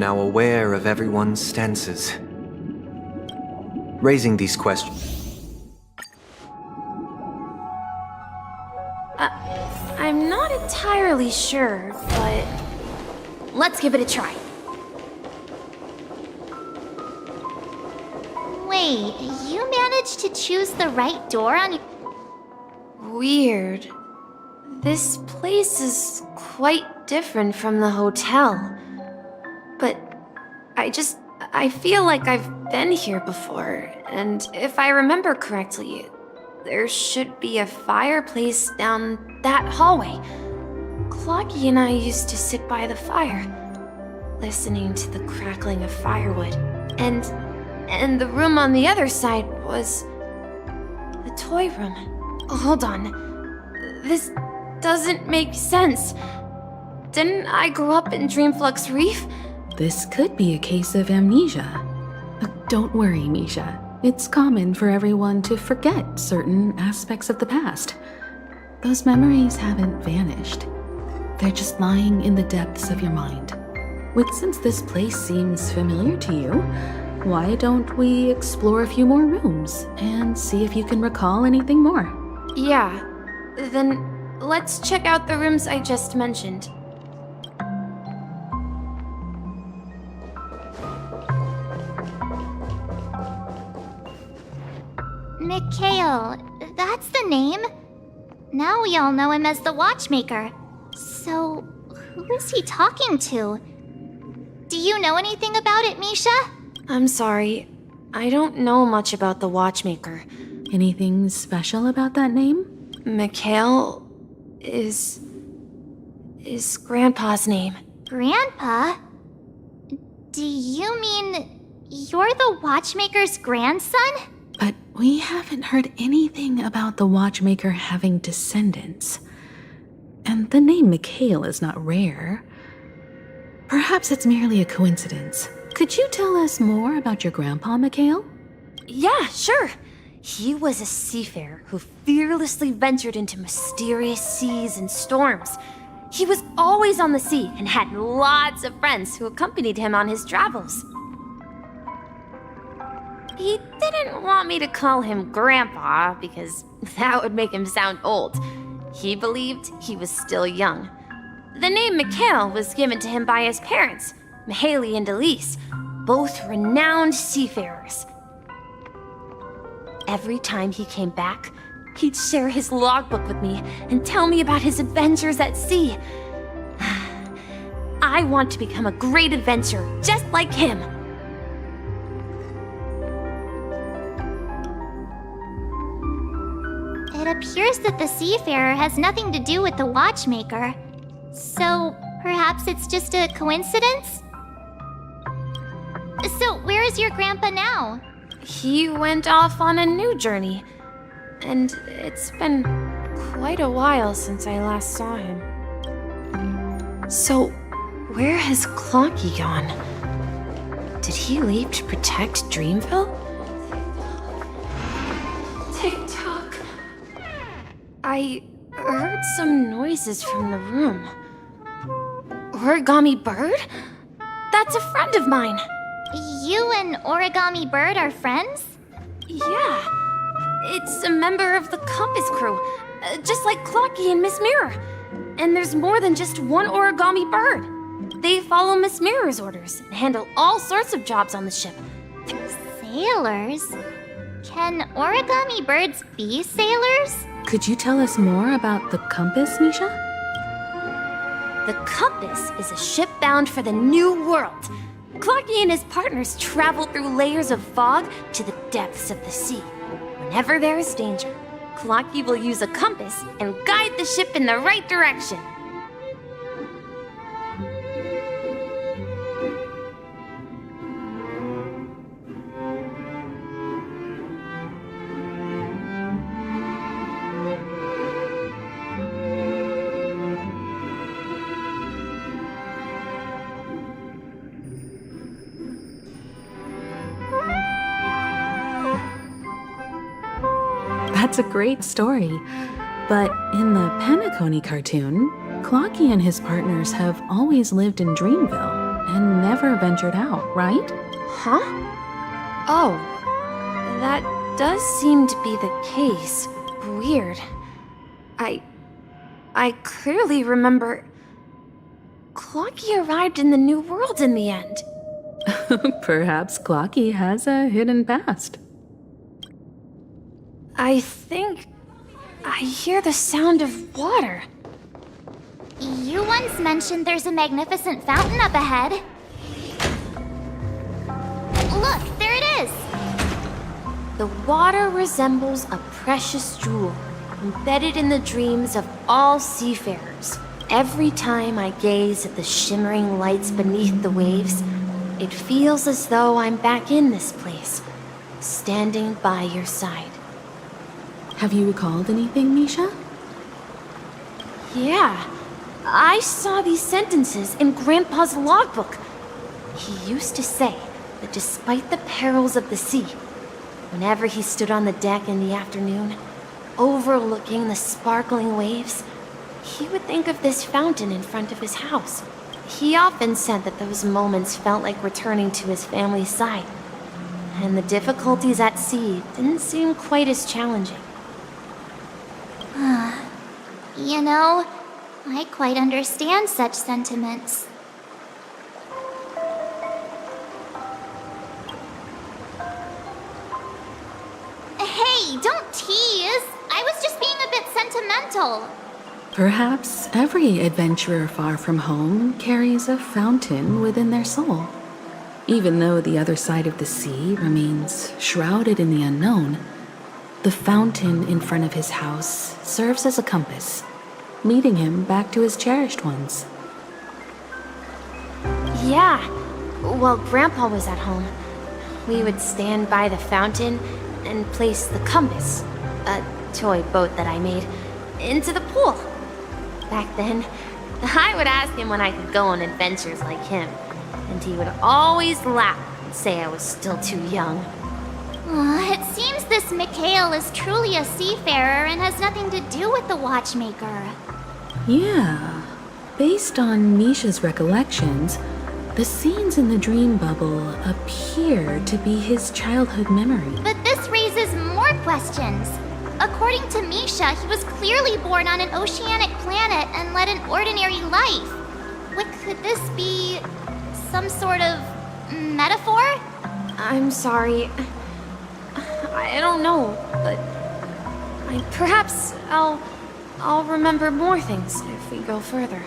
now aware of everyone's stances. Raising these questions... I'm not entirely sure, but let's give it a try. Wait, you managed to choose the right door on your... Weird. This place is quite different from the hotel. But I feel like I've been here before, and if I remember correctly, there should be a fireplace down that hallway. Clocky and I used to sit by the fire, listening to the crackling of firewood. And the room on the other side was the toy room. Hold on. This doesn't make sense. Didn't I grow up in Dreamflux Reef? This could be a case of amnesia. Don't worry, Misha. It's common for everyone to forget certain aspects of the past. Those memories haven't vanished. They're just lying in the depths of your mind. Since this place seems familiar to you, why don't we explore a few more rooms and see if you can recall anything more? Yeah. Then let's check out the rooms I just mentioned. Mikhail, that's the name. Now we all know him as the Watchmaker. So, who is he talking to? Do you know anything about it, Misha? I'm sorry. I don't know much about the Watchmaker. Anything special about that name? Mikhail is Grandpa's name. Grandpa? Do you mean you're the Watchmaker's grandson? But we haven't heard anything about the Watchmaker having descendants. And the name Mikhail is not rare. Perhaps it's merely a coincidence. Could you tell us more about your grandpa, Mikhail? Yeah, sure. He was a seafarer who fearlessly ventured into mysterious seas and storms. He was always on the sea and had lots of friends who accompanied him on his travels. He didn't want me to call him Grandpa because that would make him sound old. He believed he was still young. The name Mikhail was given to him by his parents, Mihaly and Elise, both renowned seafarers. Every time he came back, he'd share his logbook with me and tell me about his adventures at sea. I want to become a great adventurer just like him. It appears that the Seafarer has nothing to do with the Watchmaker. So, perhaps it's just a coincidence? So, where is your grandpa now? He went off on a new journey, and it's been quite a while since I last saw him. So, where has Clocky gone? Did he leave to protect Dreamville? Tick-tock. I heard some noises from the room. Origami Bird? That's a friend of mine. You and Origami Bird are friends? Yeah. It's a member of the Compass crew, just like Clocky and Miss Mirror. And there's more than just one Origami Bird. They follow Miss Mirror's orders and handle all sorts of jobs on the ship. Sailors? Can Origami Birds be sailors? Could you tell us more about the Compass, Misha? The Compass is a ship bound for the New World. Clocky and his partners travel through layers of fog to the depths of the sea. Whenever there is danger, Clocky will use a compass and guide the ship in the right direction. That's a great story. But in the Penacony cartoon, Clocky and his partners have always lived in Dreamville and never ventured out, right? Huh? Oh, that does seem to be the case. Weird. I clearly remember... Clocky arrived in the New World in the end. Perhaps Clocky has a hidden past. I think... I hear the sound of water. You once mentioned there's a magnificent fountain up ahead. Look, there it is! The water resembles a precious jewel, embedded in the dreams of all seafarers. Every time I gaze at the shimmering lights beneath the waves, it feels as though I'm back in this place, standing by your side. Have you recalled anything, Misha? Yeah, I saw these sentences in Grandpa's logbook. He used to say that despite the perils of the sea, whenever he stood on the deck in the afternoon, overlooking the sparkling waves, he would think of this fountain in front of his house. He often said that those moments felt like returning to his family's side, and the difficulties at sea didn't seem quite as challenging. You know, I quite understand such sentiments. Hey, don't tease! I was just being a bit sentimental. Perhaps every adventurer far from home carries a fountain within their soul. Even though the other side of the sea remains shrouded in the unknown, the fountain in front of his house serves as a compass, leading him back to his cherished ones. Yeah, while Grandpa was at home, we would stand by the fountain and place the compass, a toy boat that I made, into the pool. Back then, I would ask him when I could go on adventures like him, and he would always laugh and say I was still too young. It seems this Mikhail is truly a seafarer and has nothing to do with the watchmaker. Yeah, based on Misha's recollections, the scenes in the dream bubble appear to be his childhood memory. But this raises more questions. According to Misha, he was clearly born on an oceanic planet and led an ordinary life. What could this be? Some sort of metaphor? I'm sorry. I don't know, but perhaps I'll remember more things if we go further.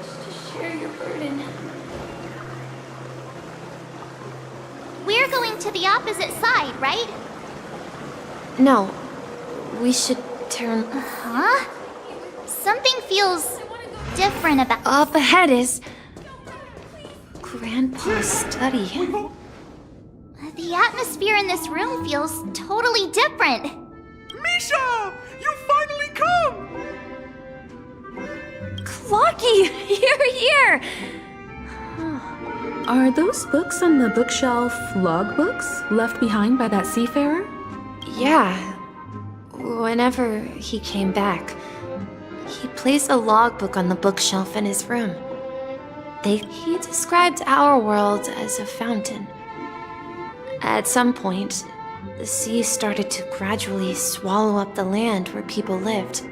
Just share your burden. We're going to the opposite side, right? No, we should turn Huh? Something feels different about... up ahead is Grandpa's study. The atmosphere in this room feels totally different. Misha! You finally come! Clocky, you're here! Are those books on the bookshelf logbooks left behind by that seafarer? Yeah. Whenever he came back, he placed a logbook on the bookshelf in his room. He described our world as a fountain. At some point, the sea started to gradually swallow up the land where people lived.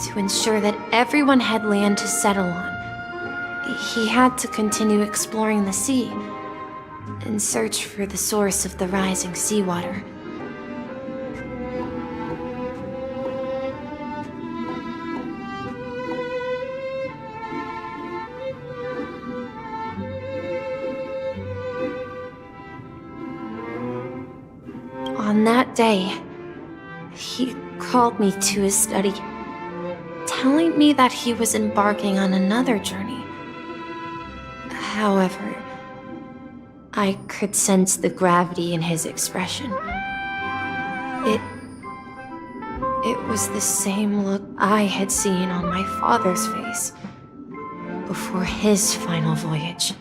To ensure that everyone had land to settle on, he had to continue exploring the sea and search for the source of the rising seawater. On that day, he called me to his study, telling me that he was embarking on another journey. However, I could sense the gravity in his expression. It was the same look I had seen on my father's face before his final voyage.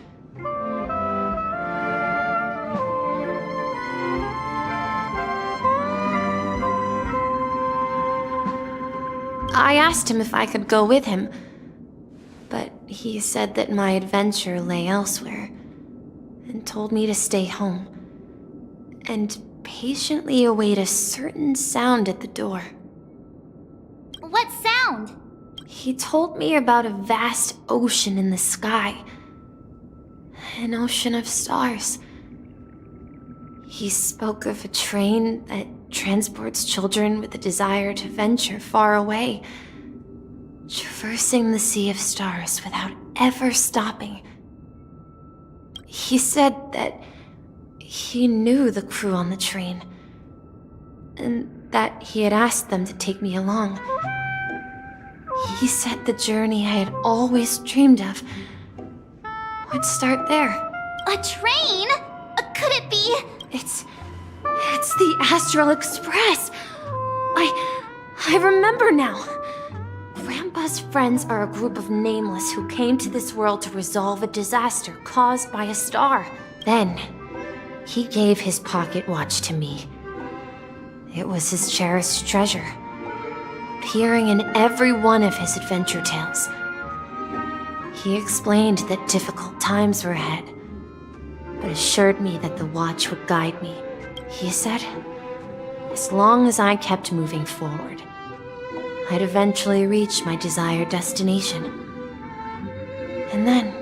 I asked him if I could go with him, but he said that my adventure lay elsewhere, and told me to stay home, and patiently await a certain sound at the door. What sound? He told me about a vast ocean in the sky, an ocean of stars. He spoke of a train that transports children with a desire to venture far away, traversing the sea of stars without ever stopping. He said that he knew the crew on the train, and that he had asked them to take me along. He said the journey I had always dreamed of would start there. A train? Could it be? It's the Astral Express. I remember now. Grandpa's friends are a group of nameless who came to this world to resolve a disaster caused by a star. Then, he gave his pocket watch to me. It was his cherished treasure, appearing in every one of his adventure tales. He explained that difficult times were ahead, but assured me that the watch would guide me. He said, as long as I kept moving forward, I'd eventually reach my desired destination. And then,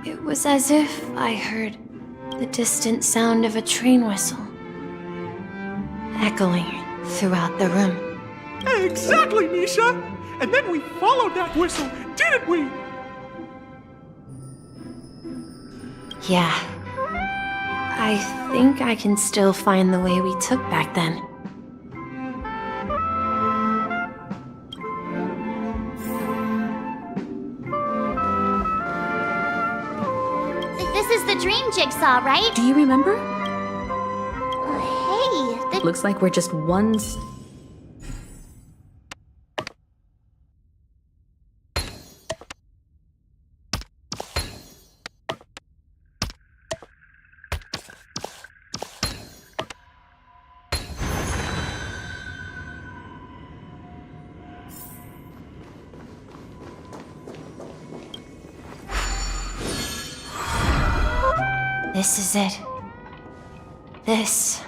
it was as if I heard the distant sound of a train whistle, echoing throughout the room. Exactly, Misha! And then we followed that whistle, didn't we? Yeah. I think I can still find the way we took back then. This is the dream jigsaw, right? Do you remember? Hey, Looks like we're just one This is it. This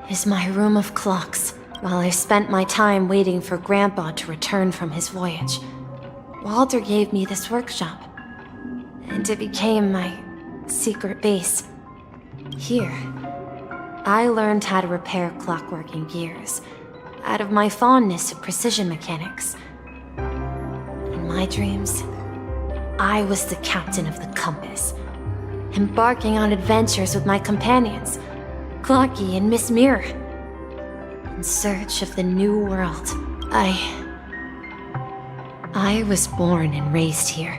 is my room of clocks. While I spent my time waiting for Grandpa to return from his voyage, Walter gave me this workshop, and it became my secret base. Here, I learned how to repair clockwork and gears out of my fondness of precision mechanics. In my dreams, I was the captain of the compass, embarking on adventures with my companions, Clocky and Miss Mirror, in search of the new world. I was born and raised here.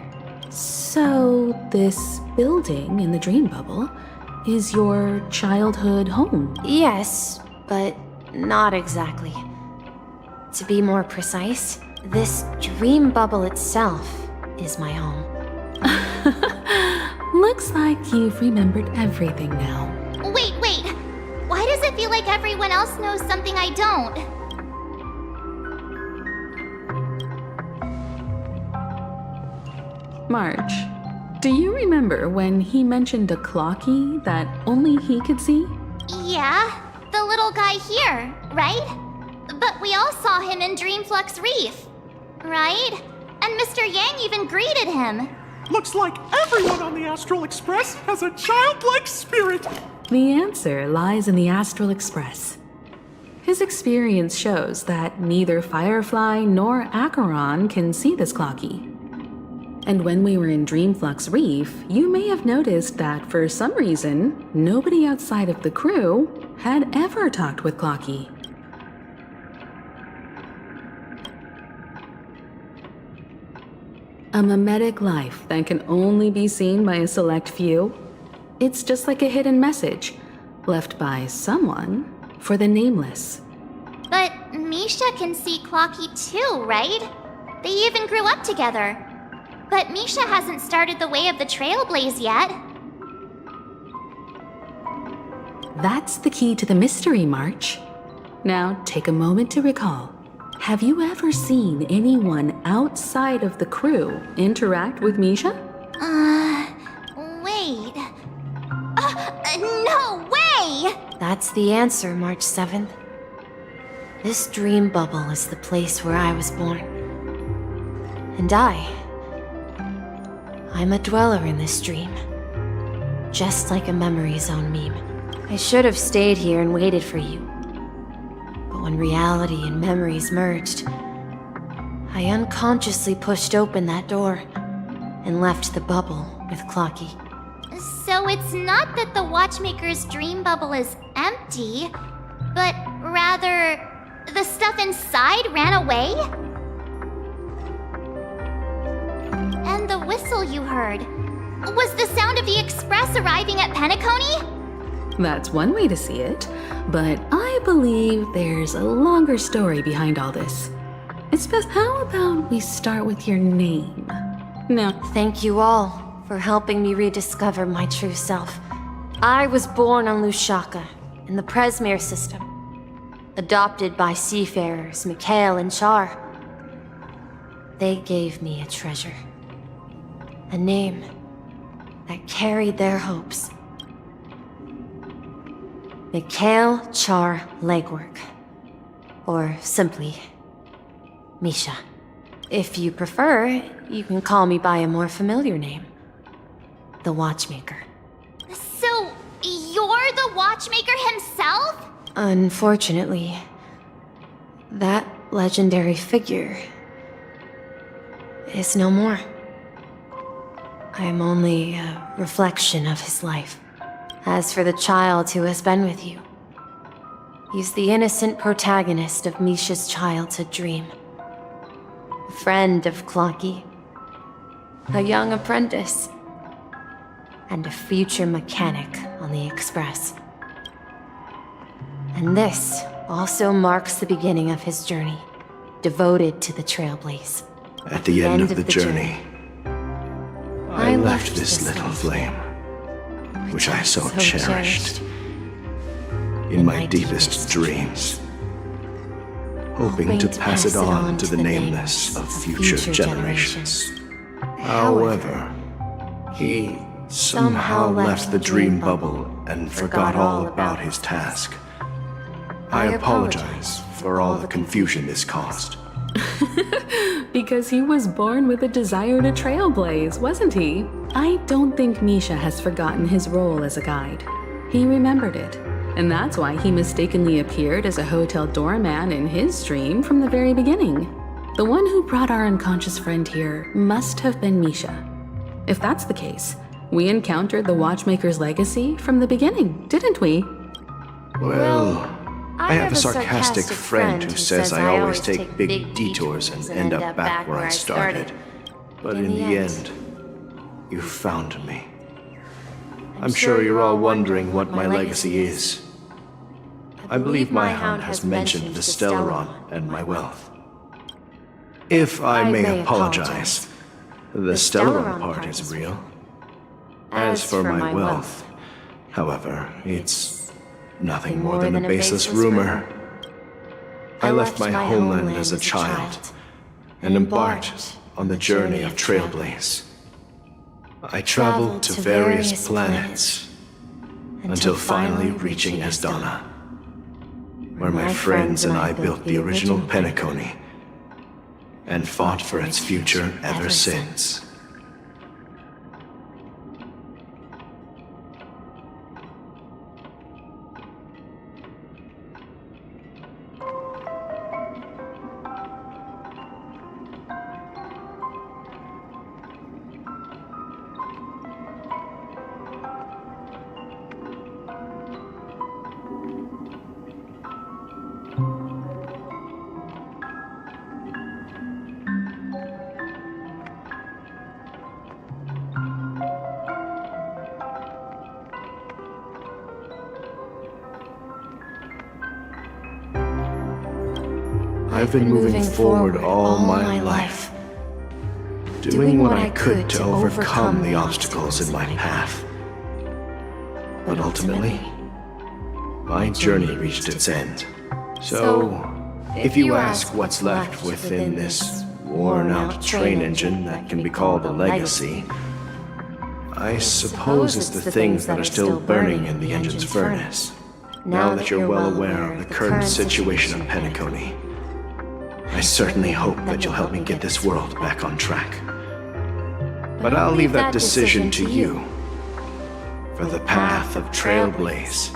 So, this building in the dream bubble is your childhood home? Yes, but not exactly. To be more precise, this dream bubble itself is my home. Looks like you've remembered everything now. wait. Why does it feel like everyone else knows something I don't? Marge, do you remember when he mentioned a clocky that only he could see? Yeah, the little guy here, right? But we all saw him in Dreamflux Reef, right? And Mr. Yang even greeted him. Looks like everyone on the Astral Express has a childlike spirit. The answer lies in the Astral Express. His experience shows that neither Firefly nor Acheron can see this Clocky. And when we were in Dreamflux Reef, you may have noticed that for some reason, nobody outside of the crew had ever talked with Clocky. A mimetic life that can only be seen by a select few? It's just like a hidden message, left by someone for the nameless. But Misha can see Clocky too, right? They even grew up together. But Misha hasn't started the way of the Trailblaze yet. That's the key to the mystery, March. Now take a moment to recall. Have you ever seen anyone outside of the crew interact with Misha? Wait. No way! That's the answer, March 7th. This dream bubble is the place where I was born. And I'm a dweller in this dream. Just like a memory zone meme. I should have stayed here and waited for you. But when reality and memories merged, I unconsciously pushed open that door and left the bubble with Clocky. So it's not that the Watchmaker's dream bubble is empty, but rather the stuff inside ran away? And the whistle you heard was the sound of the express arriving at Penacony? That's one way to see it, but I believe there's a longer story behind all this. It's best, how about we start with your name? Now, Thank you all for helping me rediscover my true self. I was born on Lushaka, in the Presmere system. Adopted by seafarers Mikhail and Char. They gave me a treasure. A name that carried their hopes. Mikhail Char Legwork. Or simply, Misha. If you prefer, you can call me by a more familiar name. The Watchmaker. So, you're the Watchmaker himself? Unfortunately, that legendary figure is no more. I am only a reflection of his life. As for the child who has been with you, he's the innocent protagonist of Misha's childhood dream. A friend of Clocky, a young apprentice, and a future mechanic on the Express. And this also marks the beginning of his journey, devoted to the Trailblaze. At the end of the journey, I left this little life, flame, which I so cherished, in my deepest dreams, hoping to pass it on to the nameless of future generations. However, he somehow left the dream bubble and forgot all about his task. I apologize for all the confusion this caused. because he was born with a desire to trailblaze, wasn't he? I don't think Misha has forgotten his role as a guide. He remembered it, and that's why he mistakenly appeared as a hotel doorman in his dream from the very beginning. The one who brought our unconscious friend here must have been Misha. If that's the case, we encountered the Watchmaker's legacy from the beginning, didn't we? Well, I have a sarcastic friend who says I always take big detours and end up back where I started. But in the end, you found me. I'm sure you're all wondering what my legacy is. I believe my hound has mentioned the Stellaron and my wealth. If I may apologize, the Stellaron part is real. As for my wealth, however, it's nothing more than a baseless rumor. I left my homeland as a child and embarked on the journey of Trailblaze. I traveled to various planets until finally reaching Esdana, where my friends and I built the original Penacony and fought for its future ever since. I've been moving forward all my life, doing what I could to overcome the obstacles in my path. But ultimately, my journey reached its end. So, if you ask what's left within this worn-out train engine that can be called a legacy, I suppose it's the things that are still burning in the engine's furnace. Now that you're well aware of the current situation of Penacony, I certainly hope that you'll help me get this world back on track. But I'll leave that decision to you. For the path of Trailblaze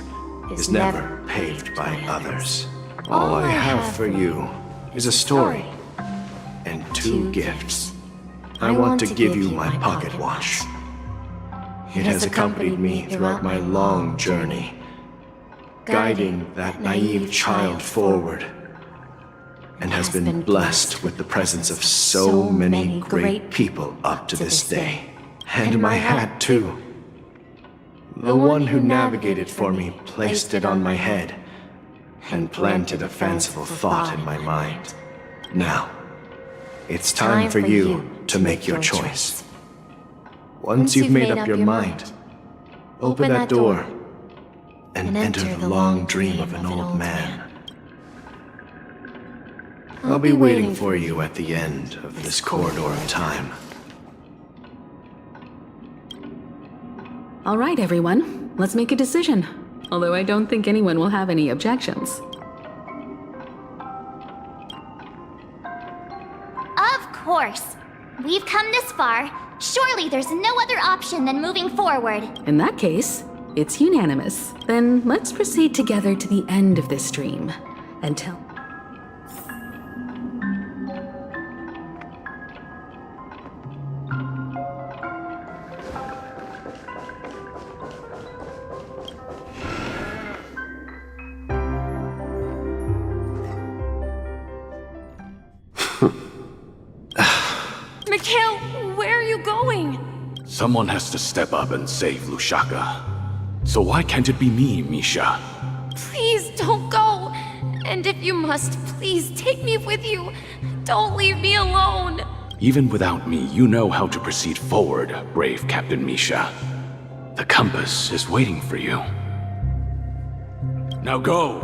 is never paved by others. All I have for you is a story and 2 gifts. I want to give you my pocket watch. It has accompanied me throughout my long journey, guiding that naive child forward, and has been blessed with the presence of so many great people up to this day. And my hat, too. The one who navigated for me placed it on my head and planted a fanciful thought in my mind. Now, it's time for you to make your choice. Once you've made up your mind, open that door and enter the long dream of an old man. I'll be waiting for you at the end of this corridor of time. All right, everyone. Let's make a decision. Although I don't think anyone will have any objections. Of course. We've come this far. Surely there's no other option than moving forward. In that case, it's unanimous. Then let's proceed together to the end of this dream. Until... Mikhail, where are you going? Someone has to step up and save Lushaka. So why can't it be me, Misha? Please don't go. And if you must, please take me with you. Don't leave me alone. Even without me, you know how to proceed forward, brave Captain Misha. The compass is waiting for you. Now go,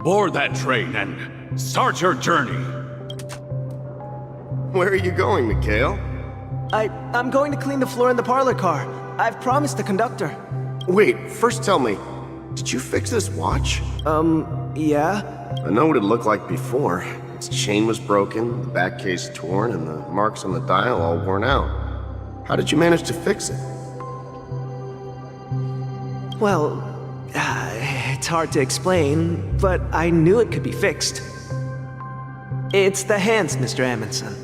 board that train and start your journey. Where are you going, Mikhail? I'm going to clean the floor in the parlor car. I've promised the conductor. Wait, first tell me, did you fix this watch? Yeah? I know what it looked like before. Its chain was broken, the back case torn, and the marks on the dial all worn out. How did you manage to fix it? Well, it's hard to explain, but I knew it could be fixed. It's the hands, Mr. Amundsen.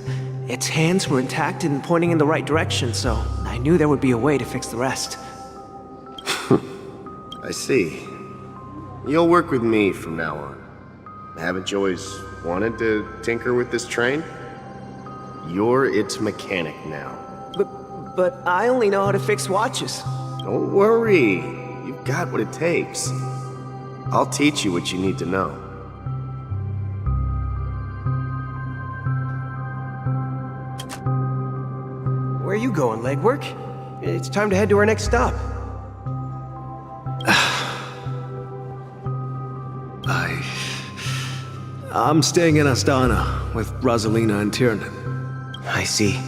Its hands were intact and pointing in the right direction, so I knew there would be a way to fix the rest. I see. You'll work with me from now on. Haven't you always wanted to tinker with this train? You're its mechanic now. But I only know how to fix watches. Don't worry. You've got what it takes. I'll teach you what you need to know. Where are you going, legwork? It's time to head to our next stop. I'm staying in Astana with Rosalina and Tiernan. I see.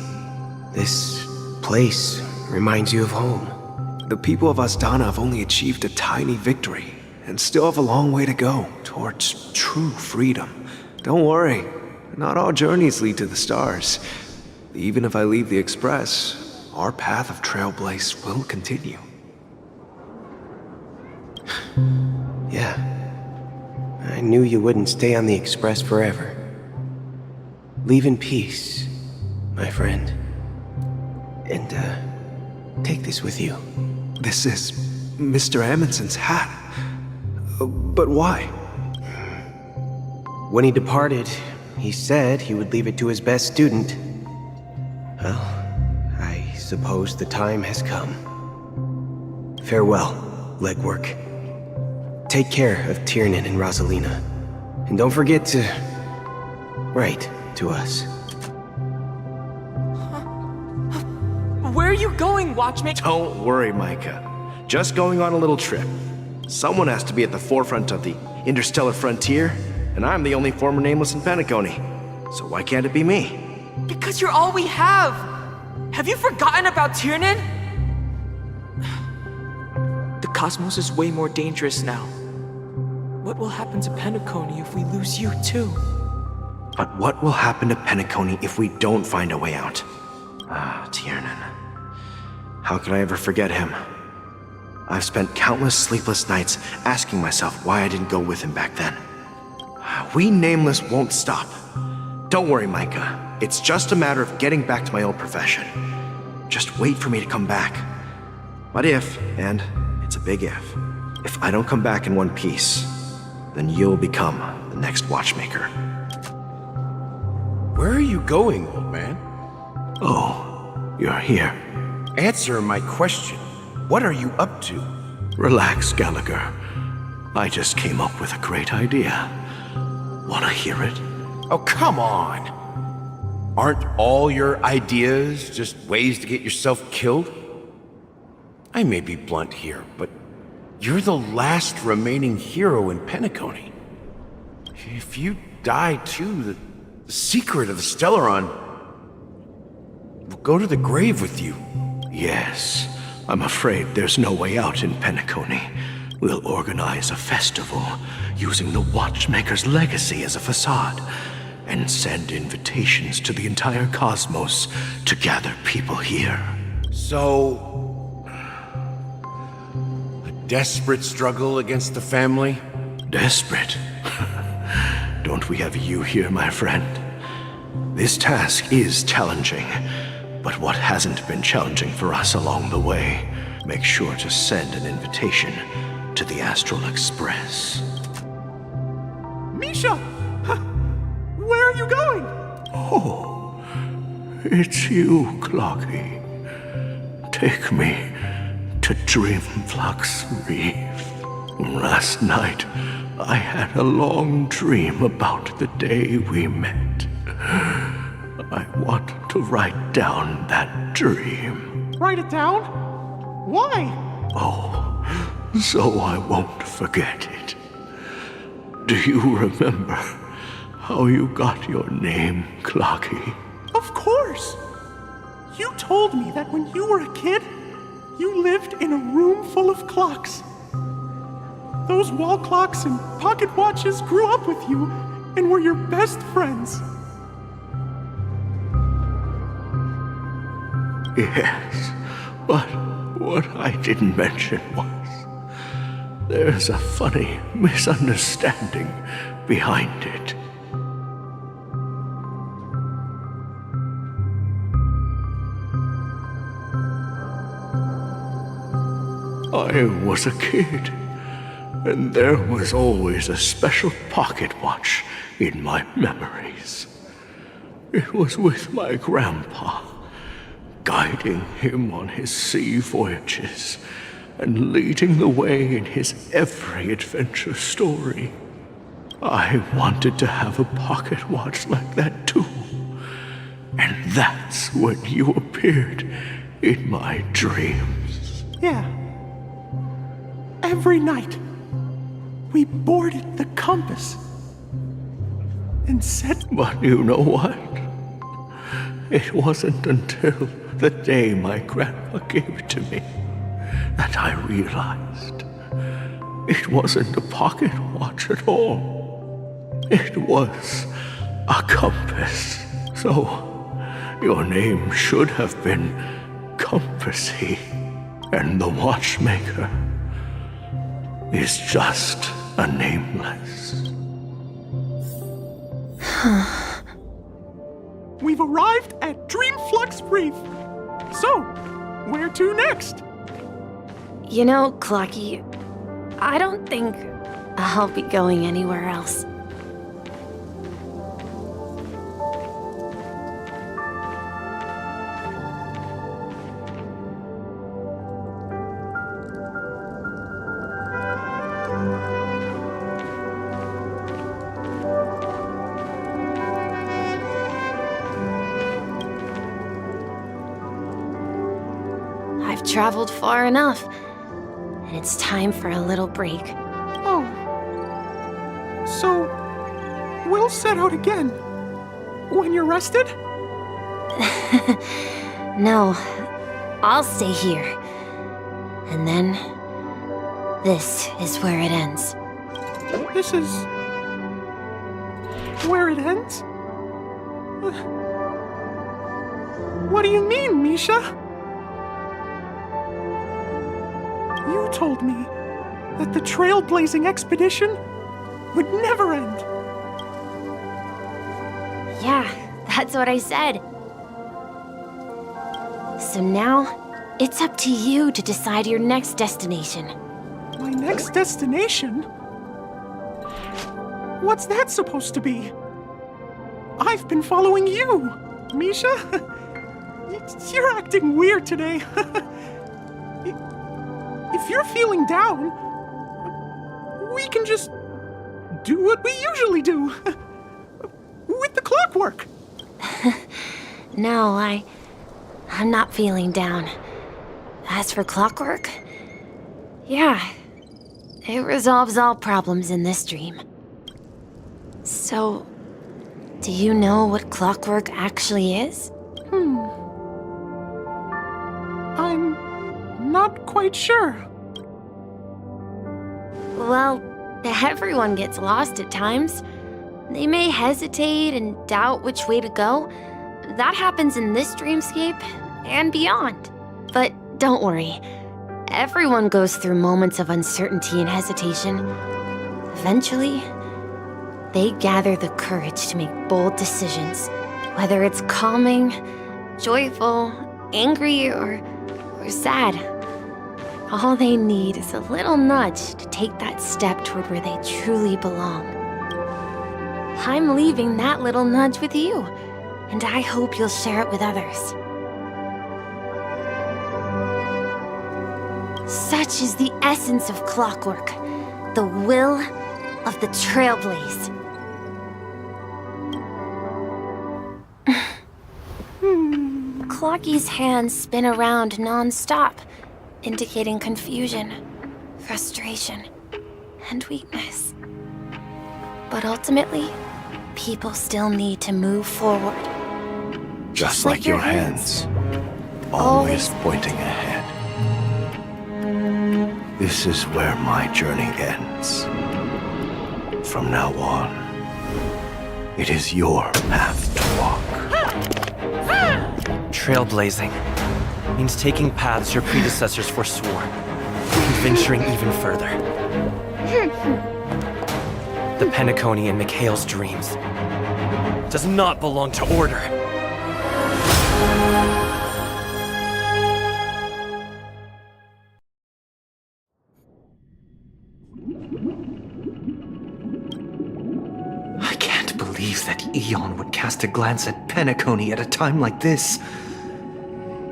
This place reminds you of home. The people of Astana have only achieved a tiny victory, and still have a long way to go towards true freedom. Don't worry, not all journeys lead to the stars. Even if I leave the Express, our path of trailblaze will continue. Yeah. I knew you wouldn't stay on the Express forever. Leave in peace, my friend. And, take this with you. This is Mr. Amundsen's hat. But why? When he departed, he said he would leave it to his best student. Well, I suppose the time has come. Farewell, legwork. Take care of Tiernan and Rosalina. And don't forget to write to us. Where are you going, Watchmaker? Don't worry, Micah. Just going on a little trip. Someone has to be at the forefront of the interstellar frontier, and I'm the only former Nameless in Penacony. So why can't it be me? Because you're all we have! Have you forgotten about Tiernan? The cosmos is way more dangerous now. What will happen to Penacony if we lose you too? But what will happen to Penacony if we don't find a way out? Ah, Tiernan. How could I ever forget him? I've spent countless sleepless nights asking myself why I didn't go with him back then. We Nameless won't stop. Don't worry, Micah. It's just a matter of getting back to my old profession. Just wait for me to come back. But if, and it's a big if I don't come back in one piece, then you'll become the next Watchmaker. Where are you going, old man? Oh, you're here. Answer my question. What are you up to? Relax, Gallagher. I just came up with a great idea. Wanna hear it? Oh, come on! Aren't all your ideas just ways to get yourself killed? I may be blunt here, but you're the last remaining hero in Penacony. If you die too, the secret of the Stellaron will go to the grave with you. Yes, I'm afraid there's no way out in Penacony. We'll organize a festival using the Watchmaker's legacy as a facade and send invitations to the entire cosmos to gather people here. So, a desperate struggle against the family? Desperate? Don't we have you here, my friend? This task is challenging, but what hasn't been challenging for us along the way? Make sure to send an invitation to the Astral Express. Misha! Where are you going? Oh, it's you, Clocky. Take me to Dreamflux Reef. Last night, I had a long dream about the day we met. I want to write down that dream. Write it down? Why? Oh, so I won't forget it. Do you remember how you got your name, Clocky? Of course! You told me that when you were a kid, you lived in a room full of clocks. Those wall clocks and pocket watches grew up with you and were your best friends. Yes, but what I didn't mention was there's a funny misunderstanding behind it. I was a kid, and there was always a special pocket watch in my memories. It was with my grandpa, guiding him on his sea voyages and leading the way in his every adventure story. I wanted to have a pocket watch like that too. And that's when you appeared in my dreams. Yeah. Every night, we boarded the compass and set... But you know what? It wasn't until the day my grandpa gave it to me that I realized It wasn't a pocket watch at all. It was a compass. So, your name should have been Compassy. And the watchmaker is just a nameless. We've arrived at Dreamflux Reef. So, where to next? You know, Clocky, I don't think I'll be going anywhere else. I've traveled far enough, and it's time for a little break. Oh. So, we'll set out again. When you're rested? No, I'll stay here. And then, this is where it ends. This is... where it ends? What do you mean, Misha? You told me that the trailblazing expedition would never end. Yeah, that's what I said. So now, it's up to you to decide your next destination. My next destination? What's that supposed to be? I've been following you, Misha. You're acting weird today. If you're feeling down, we can just do what we usually do. With the clockwork. No, I'm not feeling down. As for clockwork, yeah, it resolves all problems in this dream. So, do you know what clockwork actually is? I'm not quite sure. Well, everyone gets lost at times. They may hesitate and doubt which way to go. That happens in this dreamscape and beyond. But don't worry. Everyone goes through moments of uncertainty and hesitation. Eventually, they gather the courage to make bold decisions. Whether it's calming, joyful, angry, or sad. All they need is a little nudge to take that step toward where they truly belong. I'm leaving that little nudge with you, and I hope you'll share it with others. Such is the essence of clockwork, the will of the Trailblaze. Clocky's hands spin around non-stop, indicating confusion, frustration, and weakness. But ultimately, people still need to move forward. Just like your hands, always pointing ahead. This is where my journey ends. From now on, it is your path to walk. Trailblazing means taking paths your predecessors forswore, and venturing even further. The Penacony in Mikhail's dreams does not belong to Order. I can't believe that Eon would cast a glance at Penacony at a time like this.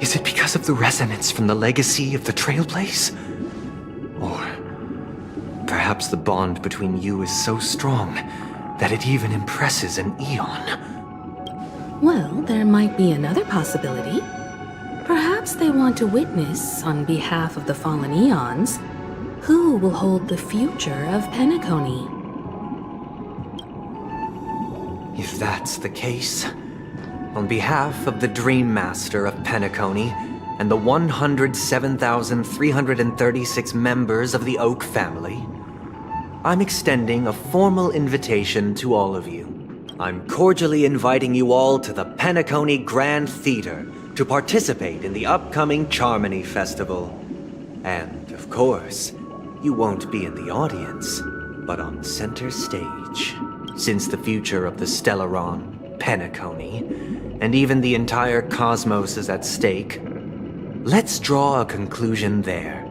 Is it because of the resonance from the legacy of the Trailblaze? Or perhaps the bond between you is so strong that it even impresses an Eon? Well, there might be another possibility. Perhaps they want to witness, on behalf of the fallen Eons, who will hold the future of Penacony. If that's the case, on behalf of the Dream Master of Penacony and the 107,336 members of the Oak family, I'm extending a formal invitation to all of you. I'm cordially inviting you all to the Penacony Grand Theater to participate in the upcoming Charmony Festival. And, of course, you won't be in the audience, but on center stage. Since the future of the Stellaron, Penacony, and even the entire cosmos is at stake, let's draw a conclusion there.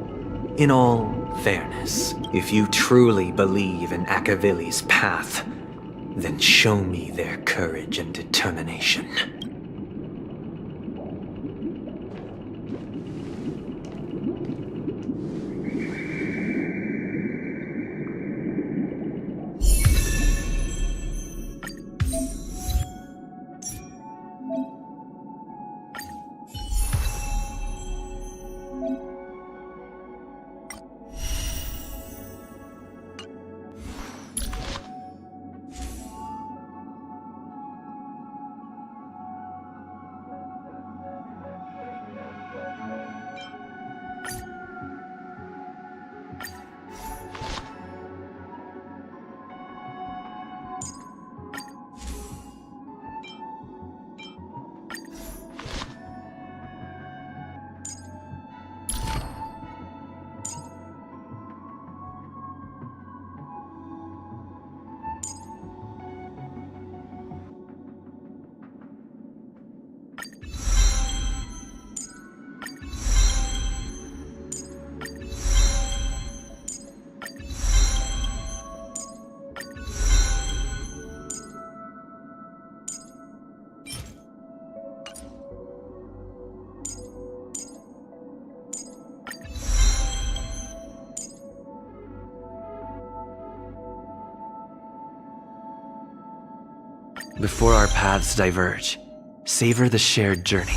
In all fairness, if you truly believe in Akavili's path, then show me their courage and determination. Before our paths diverge, savor the shared journey.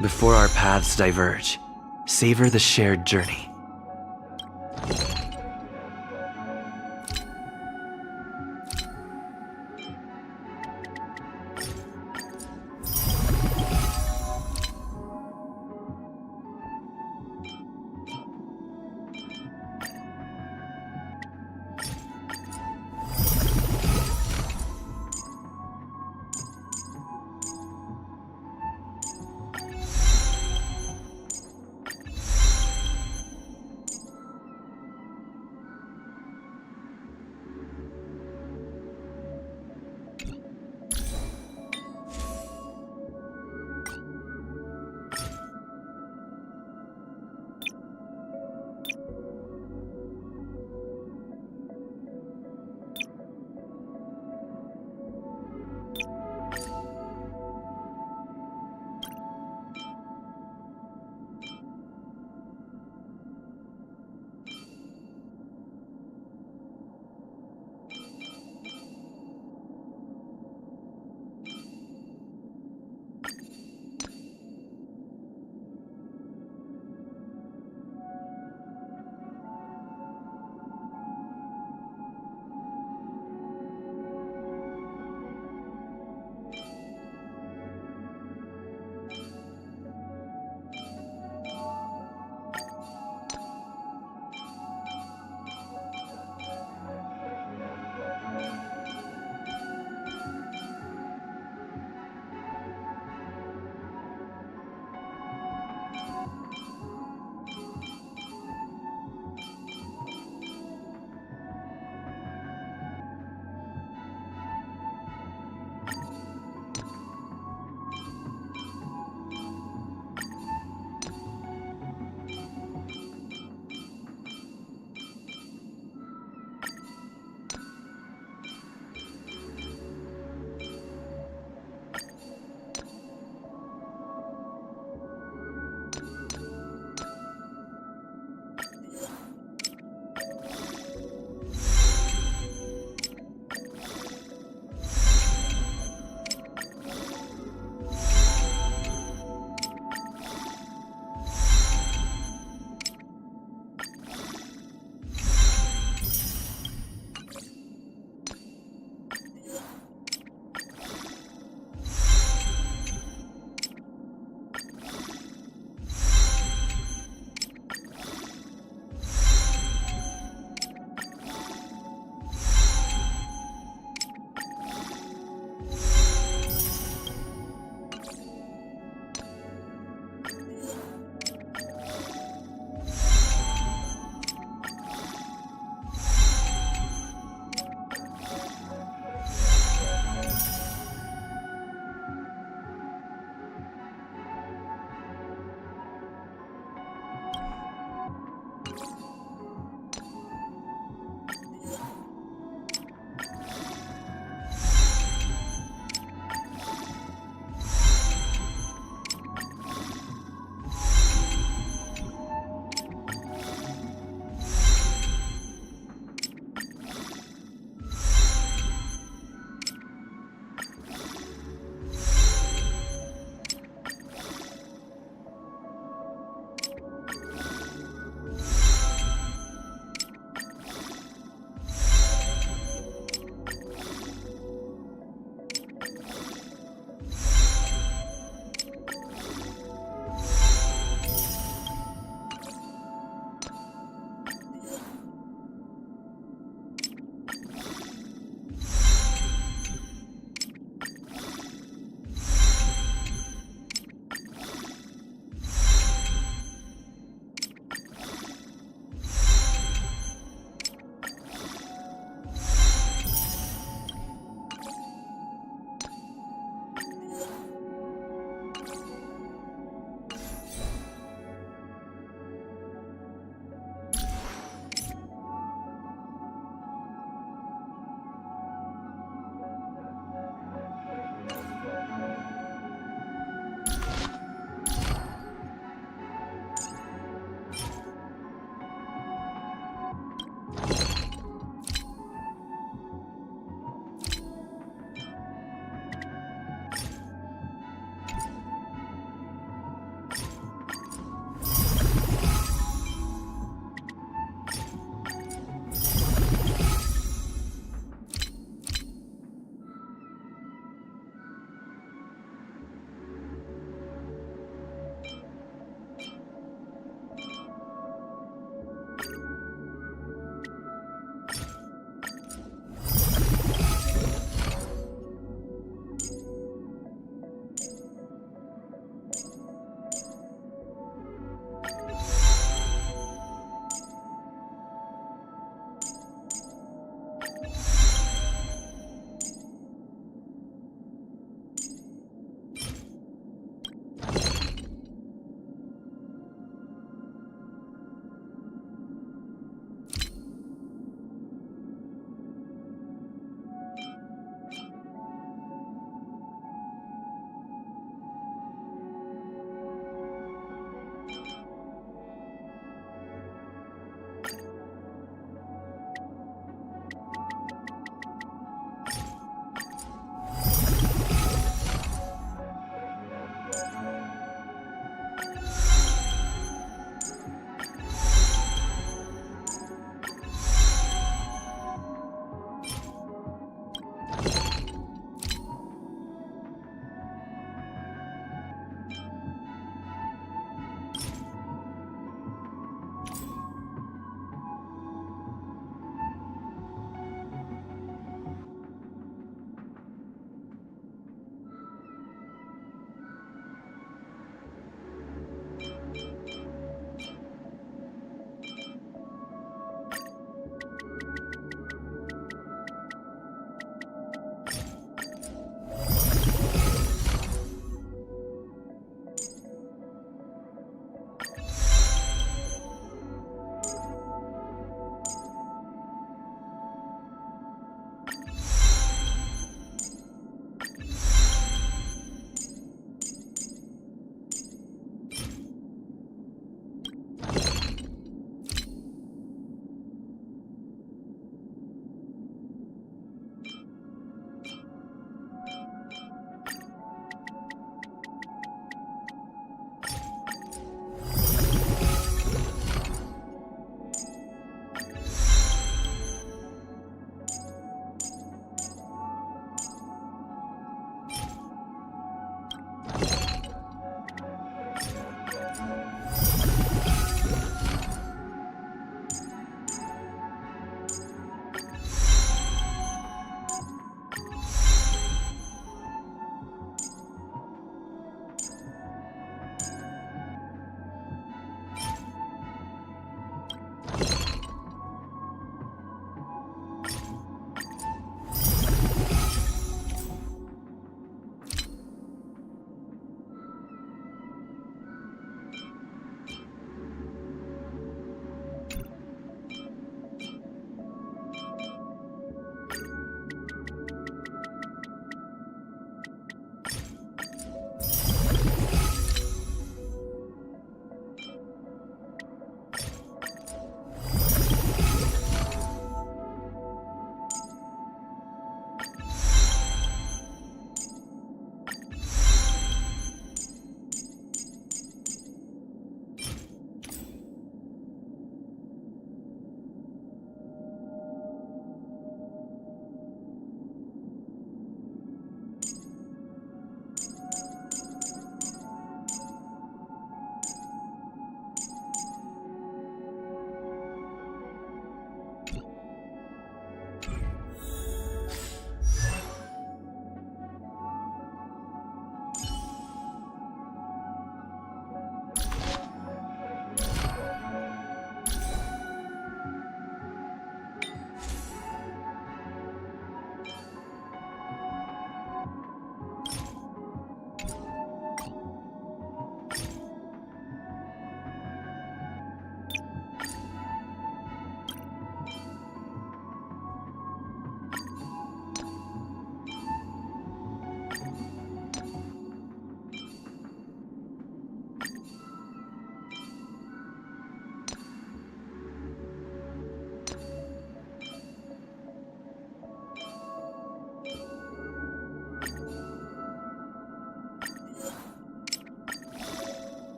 Before our paths diverge, savor the shared journey.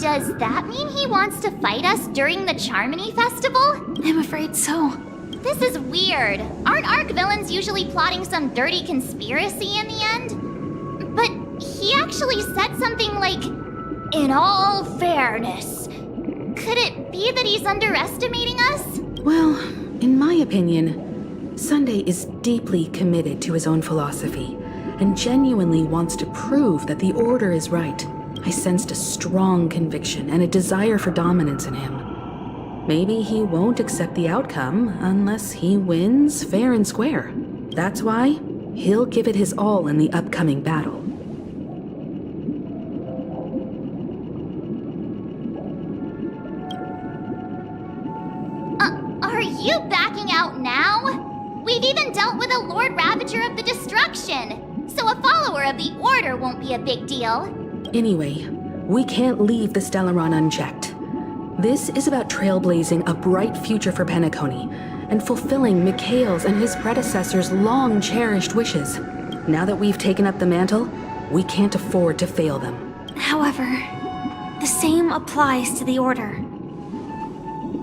Does that mean he wants to fight us during the Charmony Festival? I'm afraid so. This is weird. Aren't Arc villains usually plotting some dirty conspiracy in the end? But he actually said something like, "In all fairness." Could it be that he's underestimating us? Well, in my opinion, Sunday is deeply committed to his own philosophy and genuinely wants to prove that the Order is right. I sensed a strong conviction and a desire for dominance in him. Maybe he won't accept the outcome unless he wins fair and square. That's why he'll give it his all in the upcoming battle. Are you backing out now? We've even dealt with a Lord Ravager of the Destruction, so a follower of the Order won't be a big deal. Anyway, we can't leave the Stellaron unchecked. This is about trailblazing a bright future for Penacony and fulfilling Mikhail's and his predecessors' long-cherished wishes. Now that we've taken up the mantle, we can't afford to fail them. However, the same applies to the Order.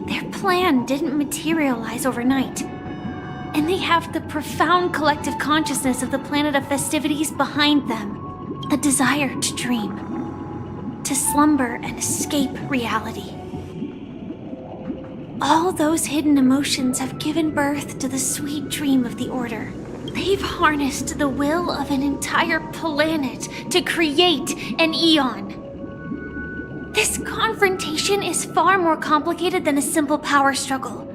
Their plan didn't materialize overnight, and they have the profound collective consciousness of the planet of festivities behind them. A desire to dream, to slumber and escape reality. All those hidden emotions have given birth to the sweet dream of the Order. They've harnessed the will of an entire planet to create an Eon. This confrontation is far more complicated than a simple power struggle.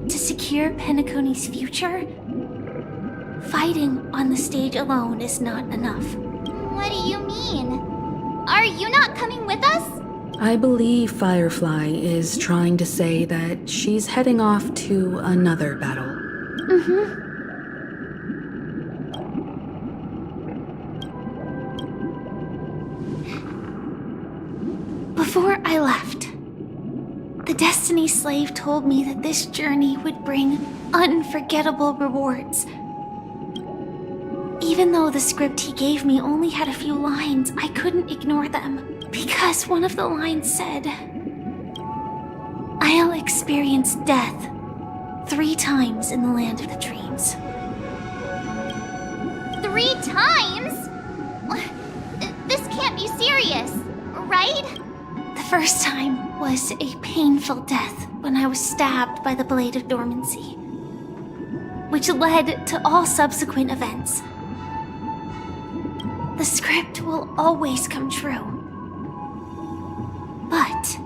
To secure Penacony's future, fighting on the stage alone is not enough. What do you mean? Are you not coming with us? I believe Firefly is trying to say that she's heading off to another battle. Before I left, the Destiny Slave told me that this journey would bring unforgettable rewards. Even though the script he gave me only had a few lines, I couldn't ignore them. Because one of the lines said, "I'll experience death 3 times in the land of the dreams." 3 times? This can't be serious, right? The first time was a painful death when I was stabbed by the Blade of Dormancy, which led to all subsequent events. The script will always come true, but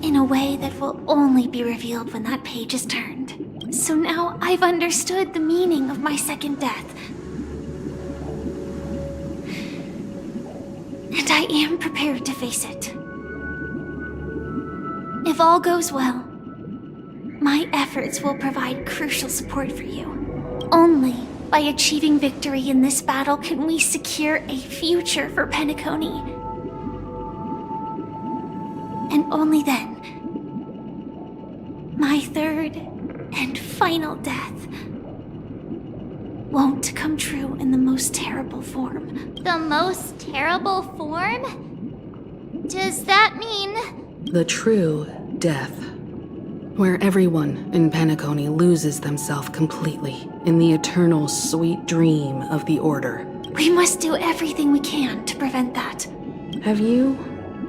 in a way that will only be revealed when that page is turned. So now I've understood the meaning of my second death. And I am prepared to face it. If all goes well, my efforts will provide crucial support for you. Only by achieving victory in this battle can we secure a future for Penacony. And only then, my third and final death won't come true in the most terrible form. The most terrible form? Does that mean... The true death, where everyone in Penacony loses themselves completely in the eternal sweet dream of the Order. We must do everything we can to prevent that. Have you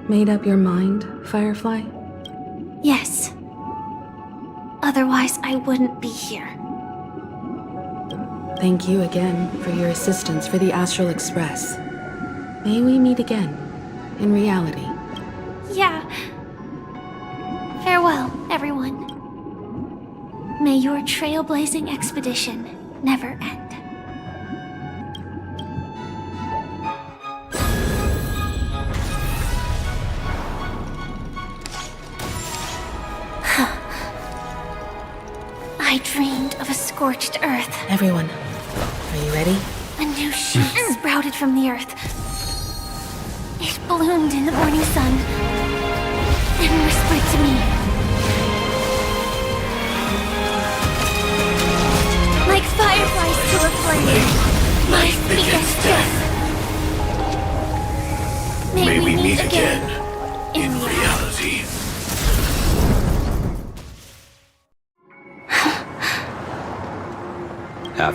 made up your mind, Firefly? Yes. Otherwise, I wouldn't be here. Thank you again for your assistance for the Astral Express. May we meet again, in reality. Yeah. Farewell, everyone. May your trailblazing expedition never end. I dreamed of a scorched earth. Everyone, are you ready? A new shoot sprouted from the earth. It bloomed in the morning sun and whispered to me. Like fireflies to a flame, life begets death. May we meet again.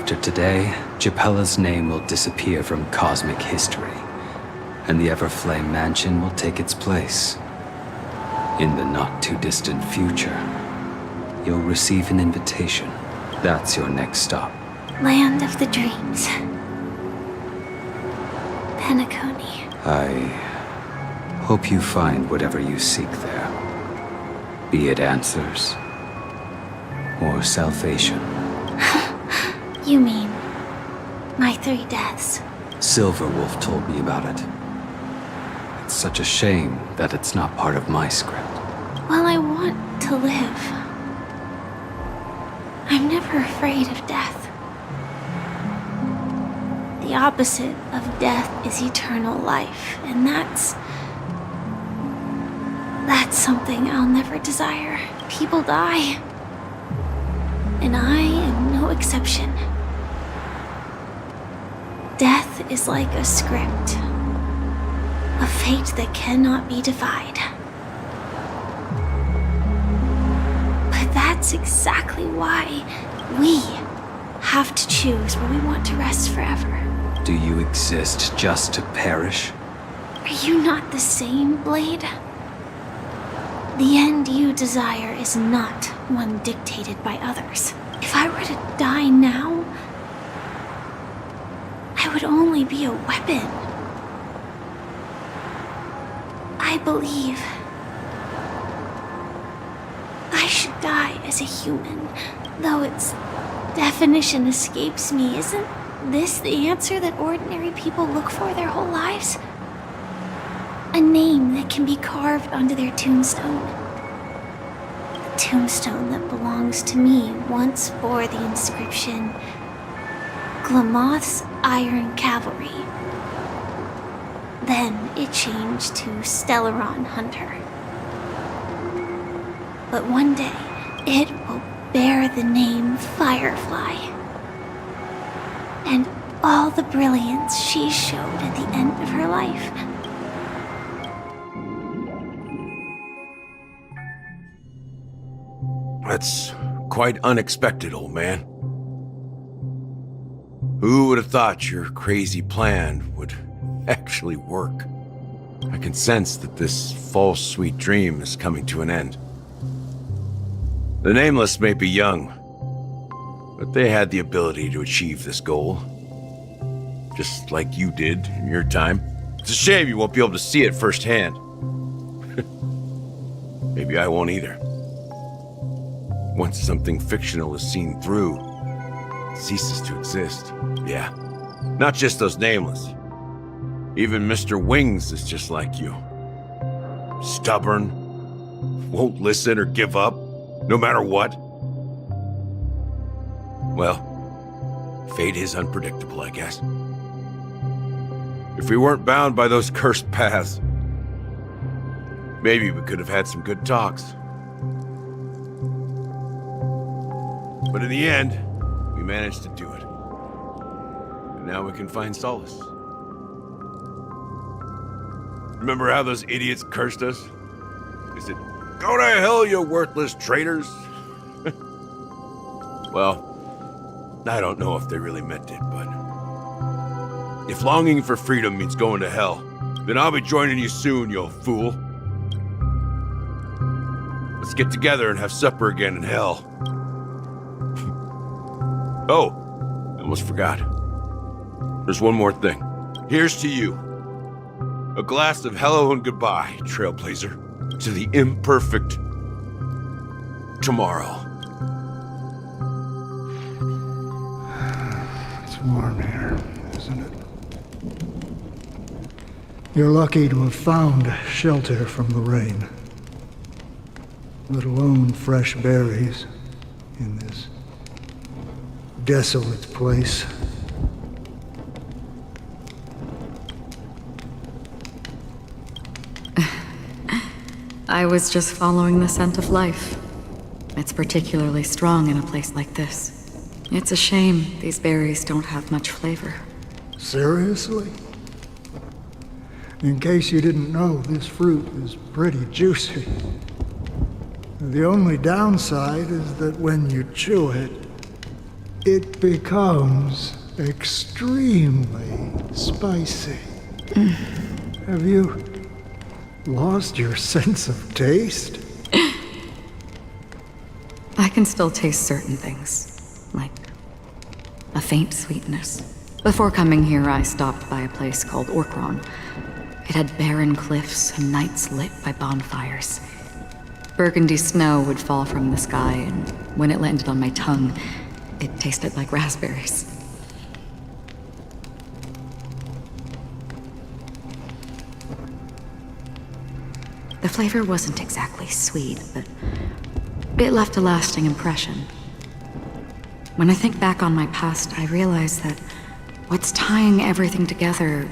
After today, Japella's name will disappear from cosmic history, and the Everflame Mansion will take its place. In the not-too-distant future, you'll receive an invitation. That's your next stop. Land of the Dreams. Penacony. I hope you find whatever you seek there. Be it answers or salvation. You mean my 3 deaths? Silverwolf told me about it. It's such a shame that it's not part of my script. Well, I want to live. I'm never afraid of death. The opposite of death is eternal life, and that's something I'll never desire. People die, and I am no exception. Death is like a script, a fate that cannot be defied. But that's exactly why we have to choose where we want to rest forever. Do you exist just to perish? Are you not the same, Blade? The end you desire is not one dictated by others. If I were to die now, I would only be a weapon. I believe I should die as a human, though its definition escapes me. Isn't this the answer that ordinary people look for their whole lives? A name that can be carved onto their tombstone. The tombstone that belongs to me once bore the inscription, Glamoth's Iron Cavalry. Then it changed to Stellaron Hunter. But one day, it will bear the name Firefly. And all the brilliance she showed at the end of her life. That's quite unexpected, old man. Who would have thought your crazy plan would actually work? I can sense that this false sweet dream is coming to an end. The Nameless may be young, but they had the ability to achieve this goal. Just like you did in your time. It's a shame you won't be able to see it firsthand. Maybe I won't either. Once something fictional is seen through, it ceases to exist. Yeah, not just those Nameless. Even Mr. Wings is just like you. Stubborn, won't listen or give up, no matter what. Well, fate is unpredictable, I guess. If we weren't bound by those cursed paths, maybe we could have had some good talks. But in the end, we managed to do it. And now we can find solace. Remember how those idiots cursed us? They said, "Go to hell, you worthless traitors!" Well, I don't know if they really meant it, but if longing for freedom means going to hell, then I'll be joining you soon, you fool. Let's get together and have supper again in hell. Oh, I almost forgot. There's one more thing. Here's to you. A glass of hello and goodbye, Trailblazer, to the imperfect tomorrow. It's warm here, isn't it? You're lucky to have found shelter from the rain. Let alone fresh berries in this desolate place. I was just following the scent of life. It's particularly strong in a place like this. It's a shame these berries don't have much flavor. Seriously? In case you didn't know, this fruit is pretty juicy. The only downside is that when you chew it, it becomes extremely spicy. Have you lost your sense of taste? I can still taste certain things, like a faint sweetness. Before coming here, I stopped by a place called Orkron. It had barren cliffs and nights lit by bonfires. Burgundy snow would fall from the sky, and when it landed on my tongue, it tasted like raspberries. The flavor wasn't exactly sweet, but it left a lasting impression. When I think back on my past, I realize that what's tying everything together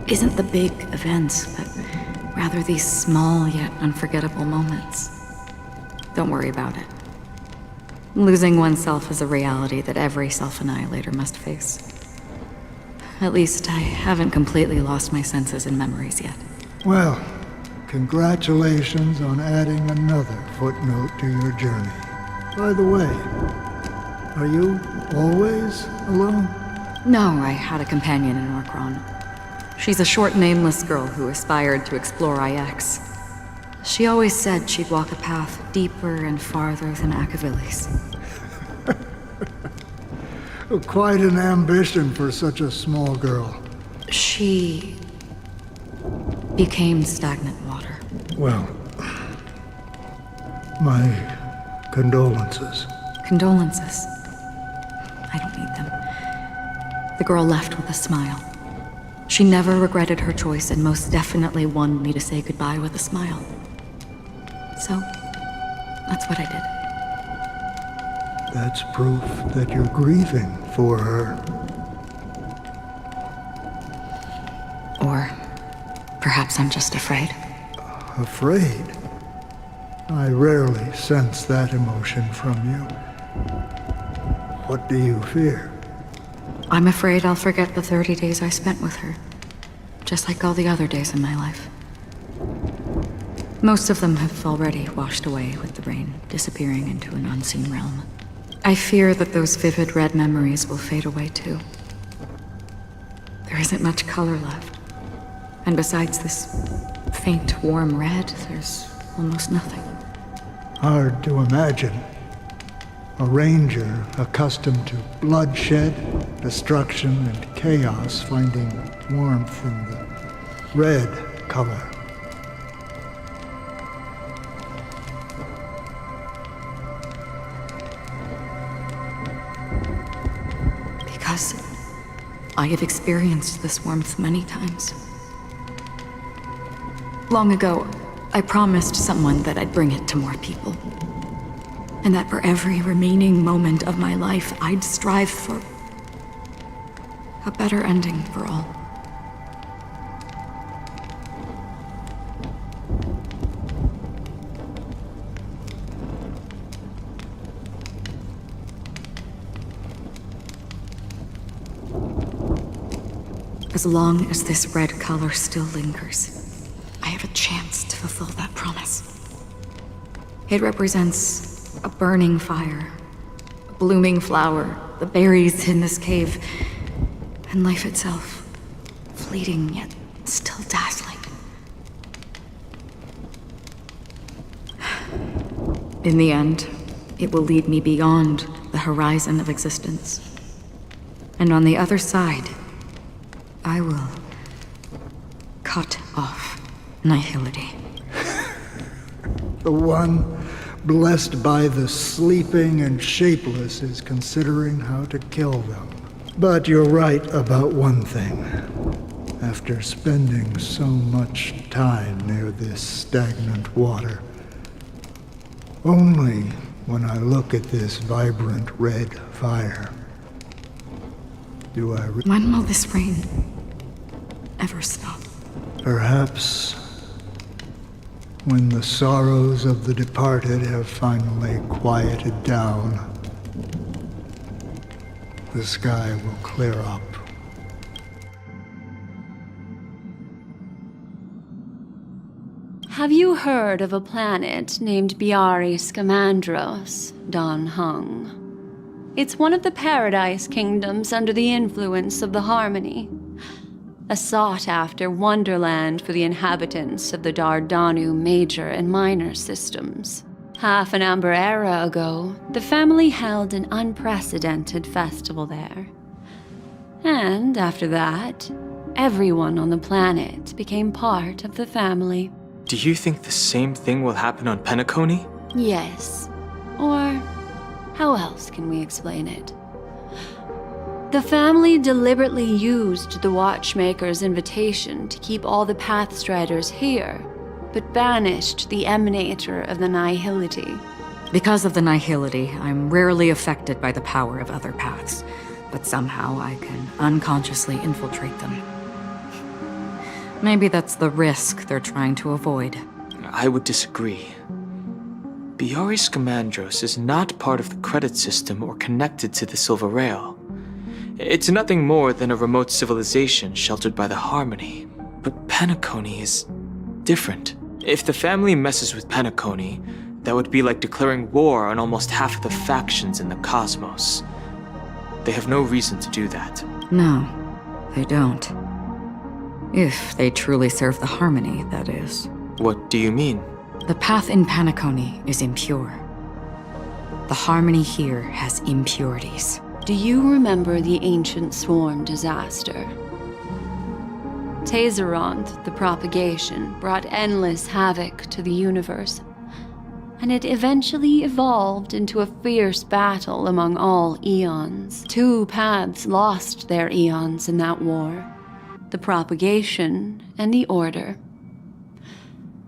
isn't the big events, but rather these small yet unforgettable moments. Don't worry about it. Losing oneself is a reality that every self-annihilator must face. At least I haven't completely lost my senses and memories yet. Well, congratulations on adding another footnote to your journey. By the way, are you always alone? No, I had a companion in Orkron. She's a short, nameless girl who aspired to explore IX. She always said she'd walk a path deeper and farther than Akavilis. Quite an ambition for such a small girl. She became stagnant water. Well, my condolences. Condolences. I don't need them. The girl left with a smile. She never regretted her choice and most definitely wanted me to say goodbye with a smile. So, that's what I did. That's proof that you're grieving for her. Or perhaps I'm just afraid. Afraid? I rarely sense that emotion from you. What do you fear? I'm afraid I'll forget the 30 days I spent with her. Just like all the other days in my life. Most of them have already washed away with the rain, disappearing into an unseen realm. I fear that those vivid red memories will fade away too. There isn't much color left. And besides this faint, warm red, there's almost nothing. Hard to imagine. A ranger accustomed to bloodshed, destruction, and chaos finding warmth in the red color. Because I have experienced this warmth many times. Long ago, I promised someone that I'd bring it to more people. And that for every remaining moment of my life, I'd strive for a better ending for all. As long as this red color still lingers, I have a chance to fulfill that promise. It represents a burning fire, a blooming flower, the berries in this cave, and life itself, fleeting yet still dazzling. In the end, it will lead me beyond the horizon of existence. And on the other side, I will cut off nihility. The one blessed by the sleeping and shapeless is considering how to kill them. But you're right about one thing. After spending so much time near this stagnant water, only when I look at this vibrant red fire do I When will this rain ever stop? Perhaps when the sorrows of the departed have finally quieted down, the sky will clear up. Have you heard of a planet named Biari Scamandros, Don Hung? It's one of the Paradise Kingdoms under the influence of the Harmony. A sought-after wonderland for the inhabitants of the Dardanu Major and Minor systems. Half an Amber Era ago, the family held an unprecedented festival there. And after that, everyone on the planet became part of the family. Do you think the same thing will happen on Penacony? Yes. Or how else can we explain it? The family deliberately used the Watchmaker's invitation to keep all the Pathstriders here, but banished the Emanator of the Nihility. Because of the Nihility, I'm rarely affected by the power of other paths, but somehow I can unconsciously infiltrate them. Maybe that's the risk they're trying to avoid. I would disagree. Biaris Scamandros is not part of the credit system or connected to the Silver Rail. It's nothing more than a remote civilization sheltered by the Harmony. But Penacony is different. If the family messes with Penacony, that would be like declaring war on almost half of the factions in the cosmos. They have no reason to do that. No, they don't. If they truly serve the Harmony, that is. What do you mean? The path in Penacony is impure. The Harmony here has impurities. Do you remember the Ancient Swarm disaster? Tazeront, the propagation, brought endless havoc to the universe, and it eventually evolved into a fierce battle among all eons. 2 paths lost their eons in that war, the propagation and the order.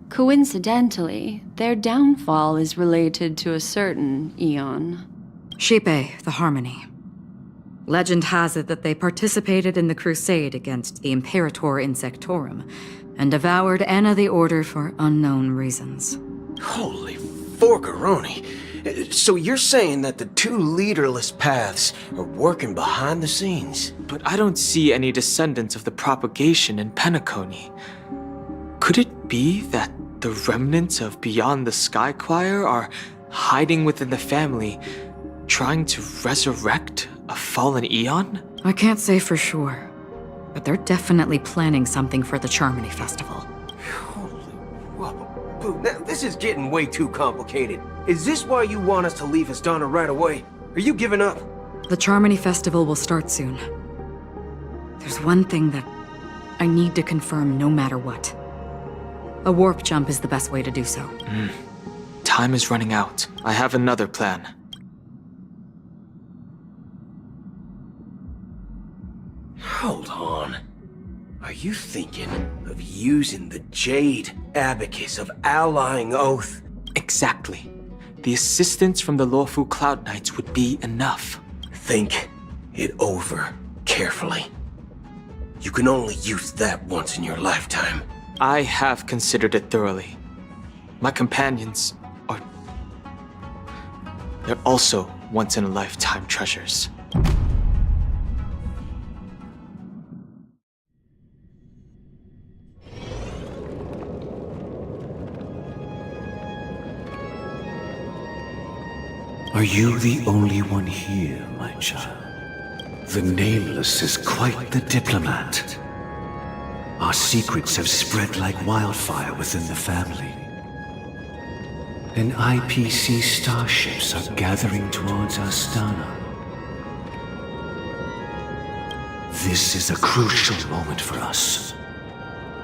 Coincidentally, their downfall is related to a certain eon. Shipe, the Harmony. Legend has it that they participated in the crusade against the Imperator Insectorum and devoured Anna the Order for unknown reasons. Holy forgaroni. So you're saying that the 2 leaderless paths are working behind the scenes? But I don't see any descendants of the propagation in Penacony. Could it be that the remnants of Beyond the Sky Choir are hiding within the family, trying to resurrect a fallen eon? I can't say for sure, but they're definitely planning something for the Charmony Festival. Holy whoop. Now, this is getting way too complicated. Is this why you want us to leave Astana right away? Are you giving up? The Charmony Festival will start soon. There's one thing that I need to confirm no matter what. A warp jump is the best way to do so. Time is running out. I have another plan. Hold on. Are you thinking of using the Jade Abacus of Allying Oath? Exactly. The assistance from the Lawful Cloud Knights would be enough. Think it over carefully. You can only use that once in your lifetime. I have considered it thoroughly. My companions are... they're also once-in-a-lifetime treasures. Are you the only one here, my child? The Nameless is quite the diplomat. Our secrets have spread like wildfire within the family. And IPC starships are gathering towards Astana. This is a crucial moment for us.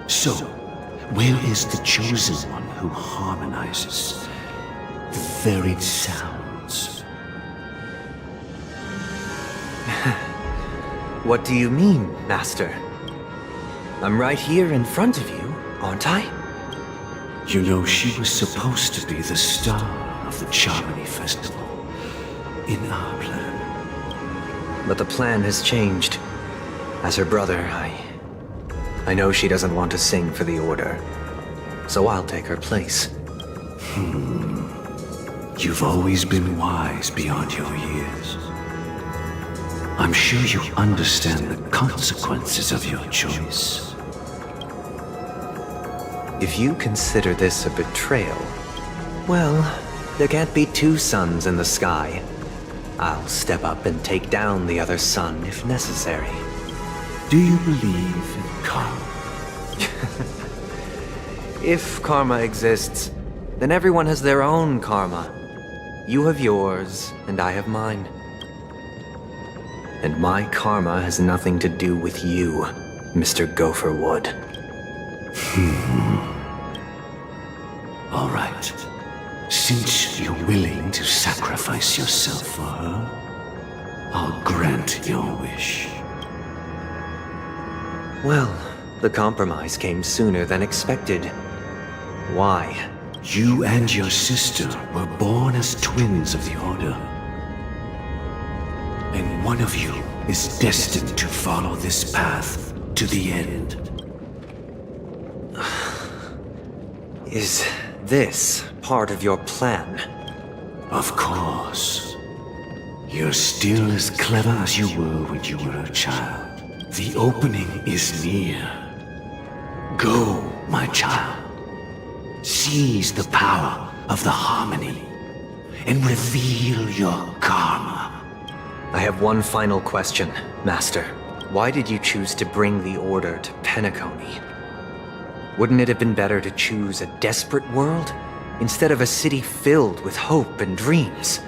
So, where is the chosen one who harmonizes the varied sounds? What do you mean, Master? I'm right here in front of you, aren't I? You know, she was supposed to be the star of the Charmony Festival in our plan. But the plan has changed. As her brother, I know she doesn't want to sing for the Order, so I'll take her place. You've always been wise beyond your years. I'm sure you understand the consequences of your choice. If you consider this a betrayal, well, there can't be 2 suns in the sky. I'll step up and take down the other son if necessary. Do you believe in karma? If karma exists, then everyone has their own karma. You have yours, and I have mine. And my karma has nothing to do with you, Mr. Gopherwood. All right. Since you're willing to sacrifice yourself for her, I'll grant your wish. Well, the compromise came sooner than expected. Why? You and your sister were born as twins of the Order. And one of you is destined to follow this path to the end. Is this part of your plan? Of course. You're still as clever as you were when you were a child. The opening is near. Go, my child. Seize the power of the harmony and reveal your karma. I have one final question, Master. Why did you choose to bring the Order to Penacony? Wouldn't it have been better to choose a desperate world instead of a city filled with hope and dreams?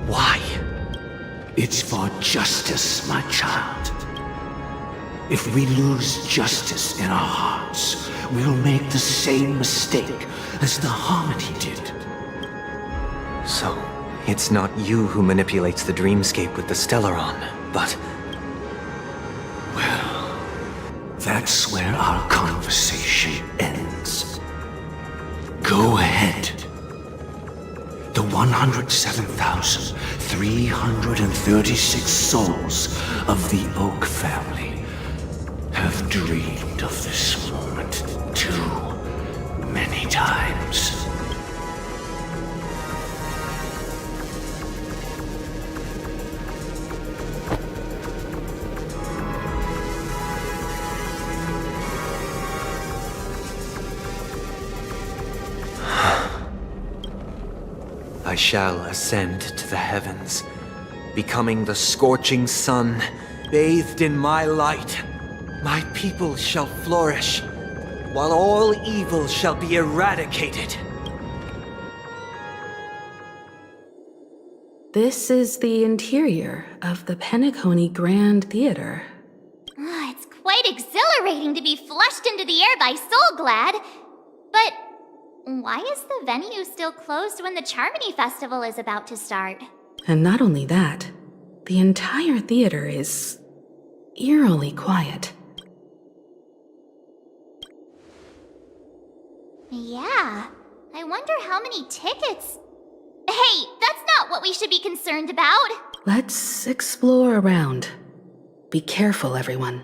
Why? It's for justice, my child. If we lose justice in our hearts, we'll make the same mistake as the Harmony did. So, it's not you who manipulates the dreamscape with the Stellaron, but... Well, that's where our conversation ends. Go ahead. The 107,336 souls of the Oak family have dreamed of this moment too many times. I shall ascend to the heavens, becoming the scorching sun, bathed in my light. My people shall flourish, while all evil shall be eradicated. This is the interior of the Penacony Grand Theater. It's quite exhilarating to be flushed into the air by Soulglad. But why is the venue still closed when the Charmony Festival is about to start? And not only that, the entire theater is eerily quiet. Yeah, I wonder how many tickets... Hey, that's not what we should be concerned about! Let's explore around. Be careful, everyone.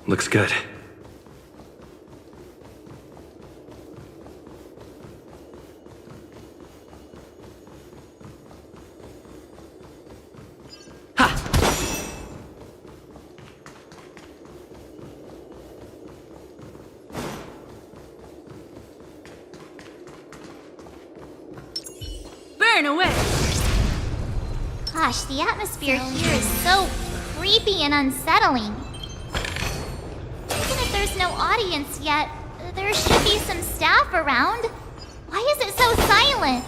Looks good. Burn away! Gosh, the atmosphere here is so creepy and unsettling. Even if there's no audience yet, there should be some staff around. Why is it so silent?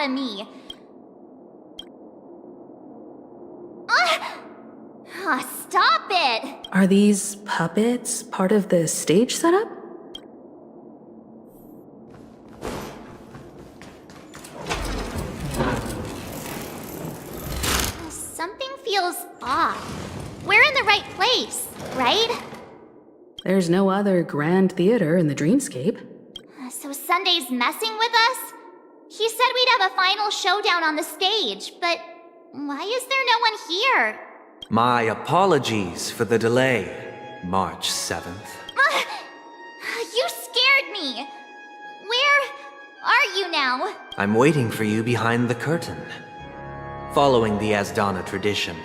Of me. Stop it! Are these puppets part of the stage setup? Something feels off. We're in the right place, right? There's no other grand theater in the dreamscape. So Sunday's messing with us? He said we'd have a final showdown on the stage, but why is there no one here? My apologies for the delay, March 7th. You scared me. Where are you now? I'm waiting for you behind the curtain. Following the Asdana tradition,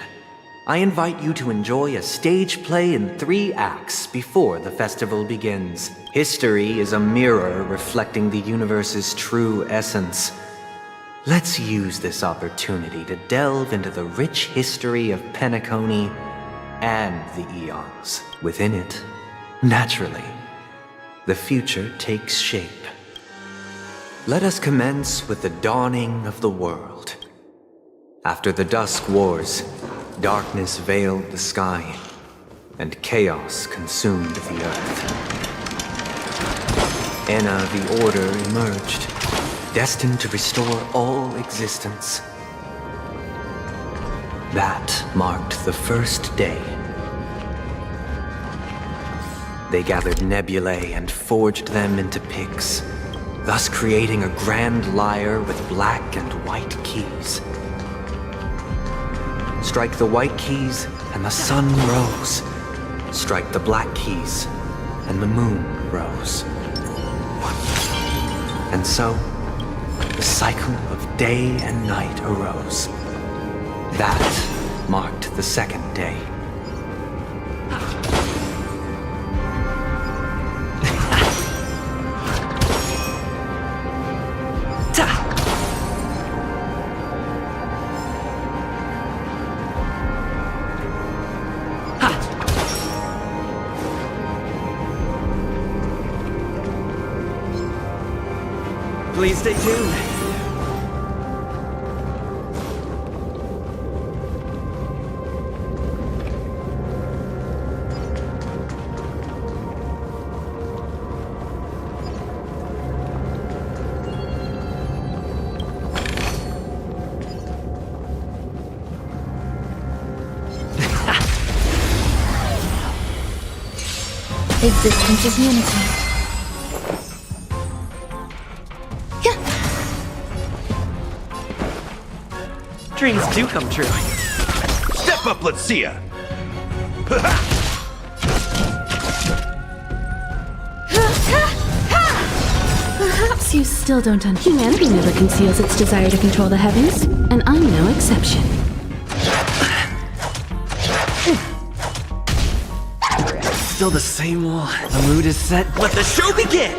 I invite you to enjoy a stage play in 3 acts before the festival begins. History is a mirror reflecting the universe's true essence. Let's use this opportunity to delve into the rich history of Penacony and the eons within it. Naturally, the future takes shape. Let us commence with the dawning of the world. After the Dusk Wars, darkness veiled the sky, and chaos consumed the earth. Enna the Order emerged, destined to restore all existence. That marked the first day. They gathered nebulae and forged them into picks, thus creating a grand lyre with black and white keys. Strike the white keys, and the sun rose. Strike the black keys, and the moon rose. And so, the cycle of day and night arose. That marked the second day. Please stay tuned. Existence is unity. Dreams do come true. Step up, let's see ya! Perhaps you still don't understand. Humanity never conceals its desire to control the heavens, and I'm no exception. Still the same wall. The mood is set. Let the show begin!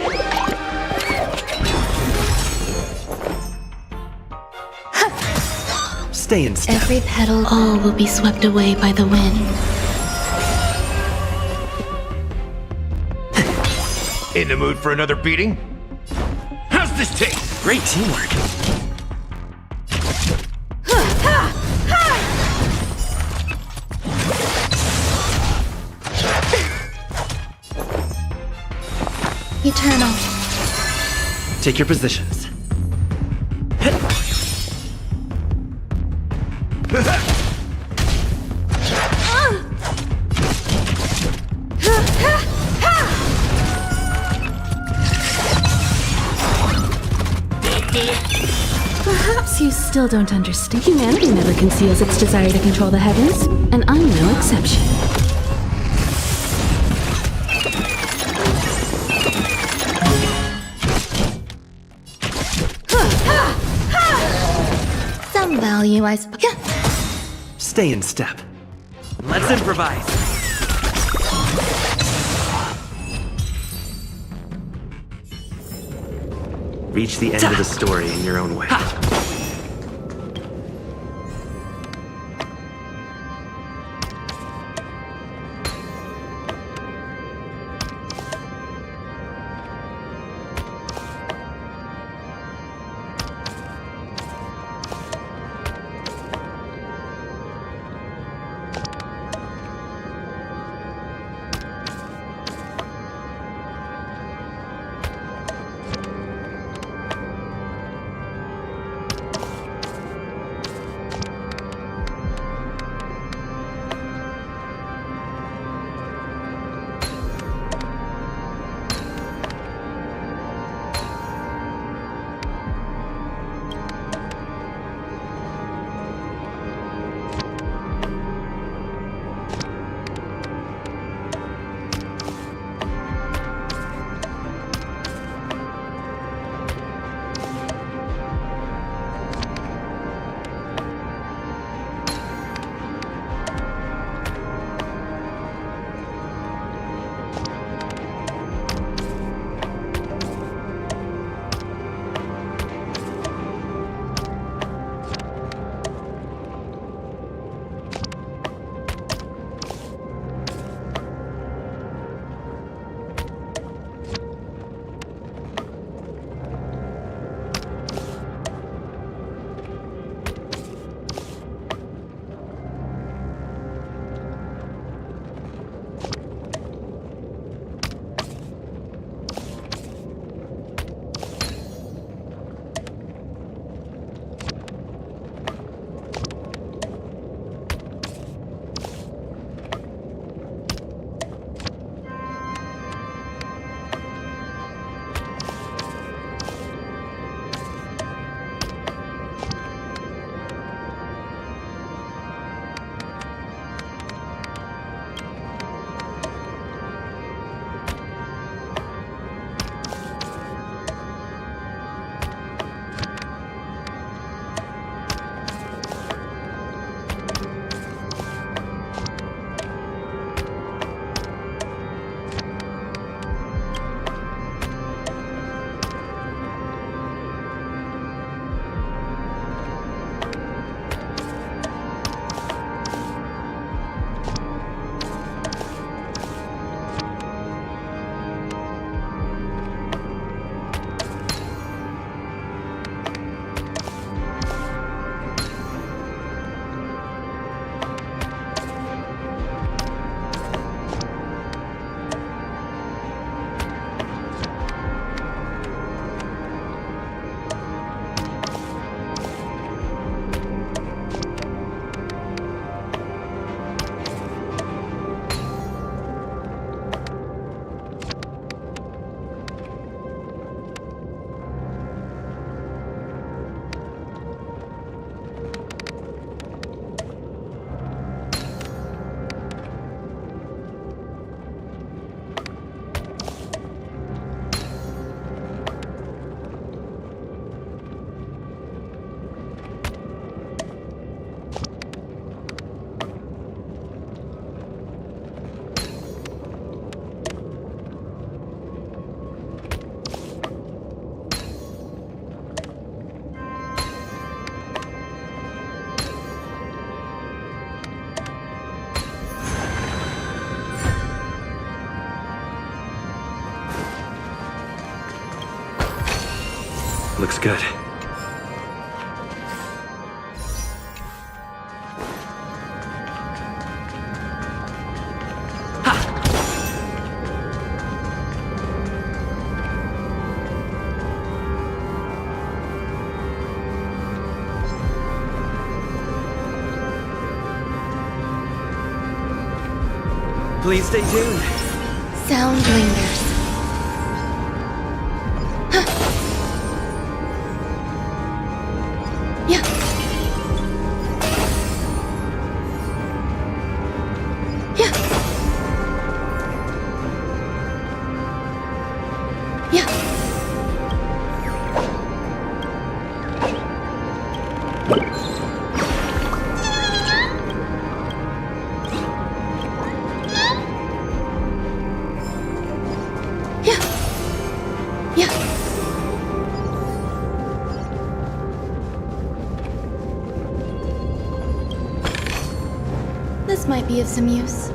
Stay in step. Every petal, all will be swept away by the wind. In the mood for another beating? How's this taste? Great teamwork. Eternal. Take your positions. Perhaps you still don't understand. Humanity never conceals its desire to control the heavens, and I'm no exception. Some value, I suppose. Stay in step. Let's improvise. Reach the end of the story in your own way. Looks good. Please stay tuned. Sound lingers. Yeah. Yeah. Yeah. Yeah. This might be of some use.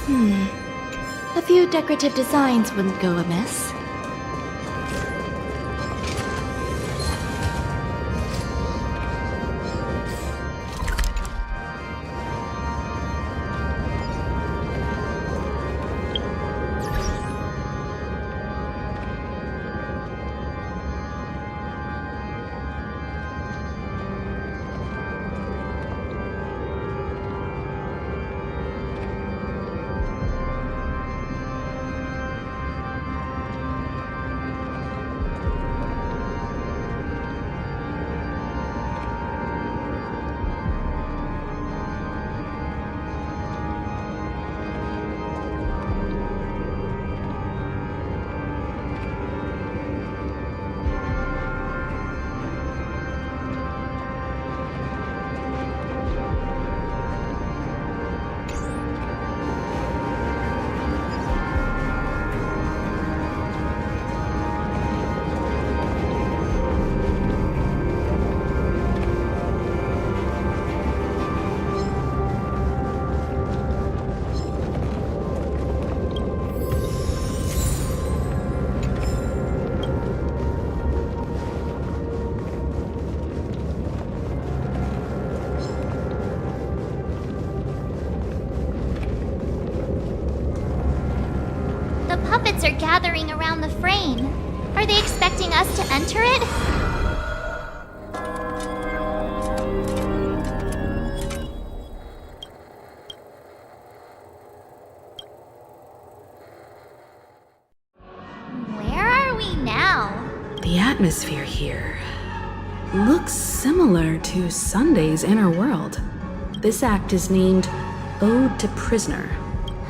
A few decorative designs wouldn't go amiss. The puppets are gathering around the frame. Are they expecting us to enter it? Where are we now? The atmosphere here looks similar to Sunday's inner world. This act is named Ode to Prisoner.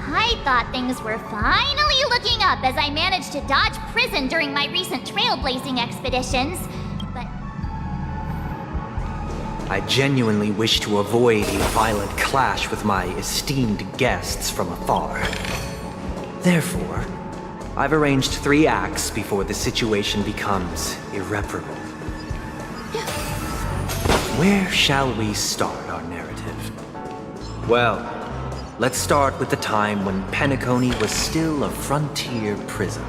I thought things were finally looking up as I managed to dodge prison during my recent trailblazing expeditions, but I genuinely wish to avoid a violent clash with my esteemed guests from afar. Therefore, I've arranged 3 acts before the situation becomes irreparable. Where shall we start our narrative? Well, let's start with the time when Penacony was still a frontier prison.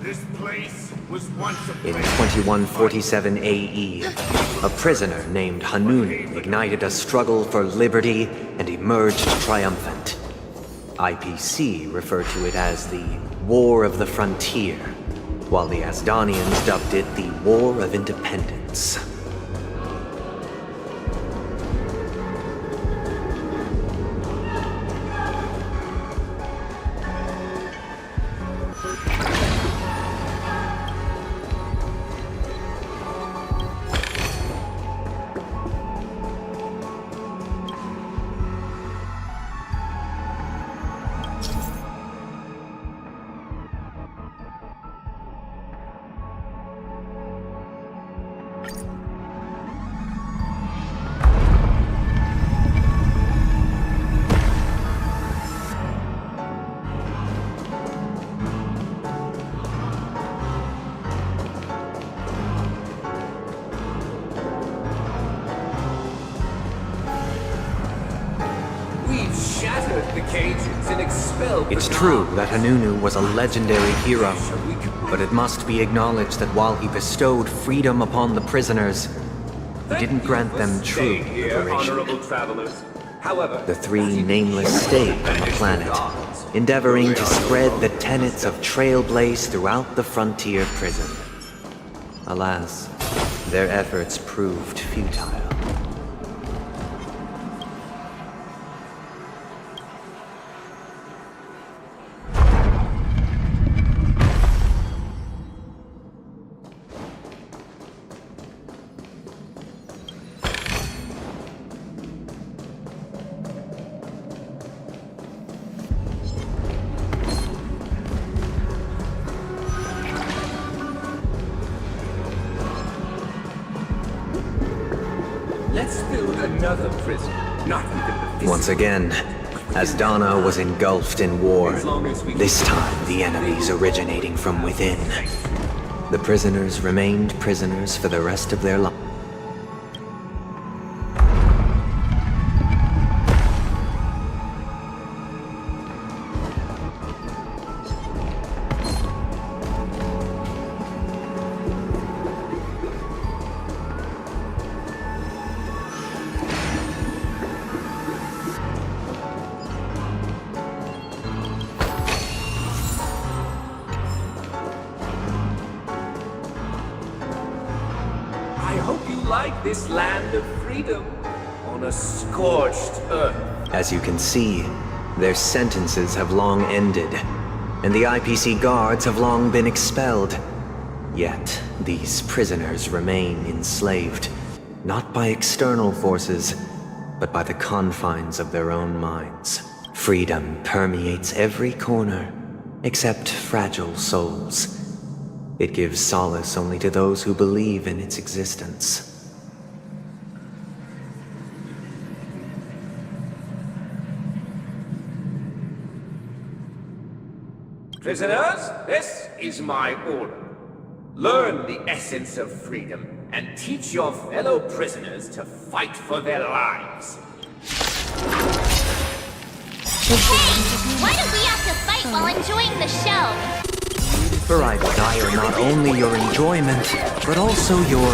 This place was once a In 2147 AE, a prisoner named Hanunu ignited a struggle for liberty and emerged triumphant. IPC referred to it as the War of the Frontier, while the Asdanians dubbed it the War of Independence. It's true that Hanunu was a legendary hero, but it must be acknowledged that while he bestowed freedom upon the prisoners, he didn't grant them true liberation. The 3 nameless stayed on the planet, endeavoring to spread the tenets of Trailblaze throughout the frontier prison. Alas, their efforts proved futile. another prison. Not even the Once again, as Donna was engulfed in war, this time the enemies originating from within. The prisoners remained prisoners for the rest of their lives. I hope you like this land of freedom on a scorched earth. As you can see, their sentences have long ended, and the IPC guards have long been expelled. Yet, these prisoners remain enslaved, not by external forces, but by the confines of their own minds. Freedom permeates every corner, except fragile souls. It gives solace only to those who believe in its existence. Prisoners, this is my order. Learn the essence of freedom and teach your fellow prisoners to fight for their lives. Hey! Why do we have to fight while enjoying the show? For I desire not only your enjoyment, but also your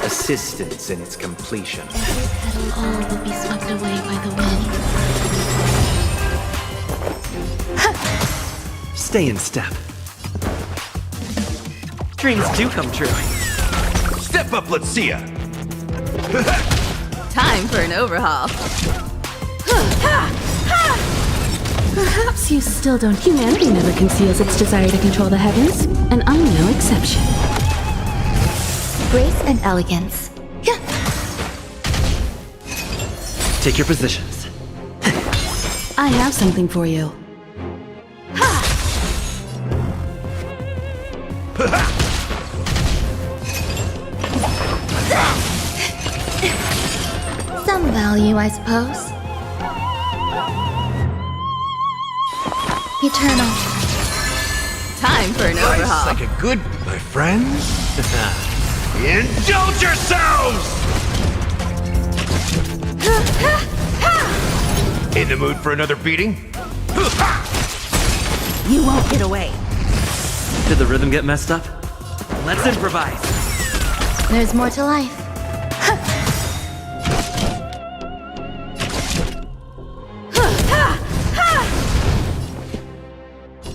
assistance in its completion. Every petal all will be swept away by the wind. Stay in step. Dreams do come true. Step up, let's see ya! Time for an overhaul. Perhaps you still don't. Humanity never conceals its desire to control the heavens, and I'm no exception. Grace and elegance. Take your positions. I have something for you. Some value, I suppose. Eternal. Time for an overhaul. Like a good, my friends. Indulge yourselves! In the mood for another beating? You won't get away. Did the rhythm get messed up? Let's improvise. There's more to life.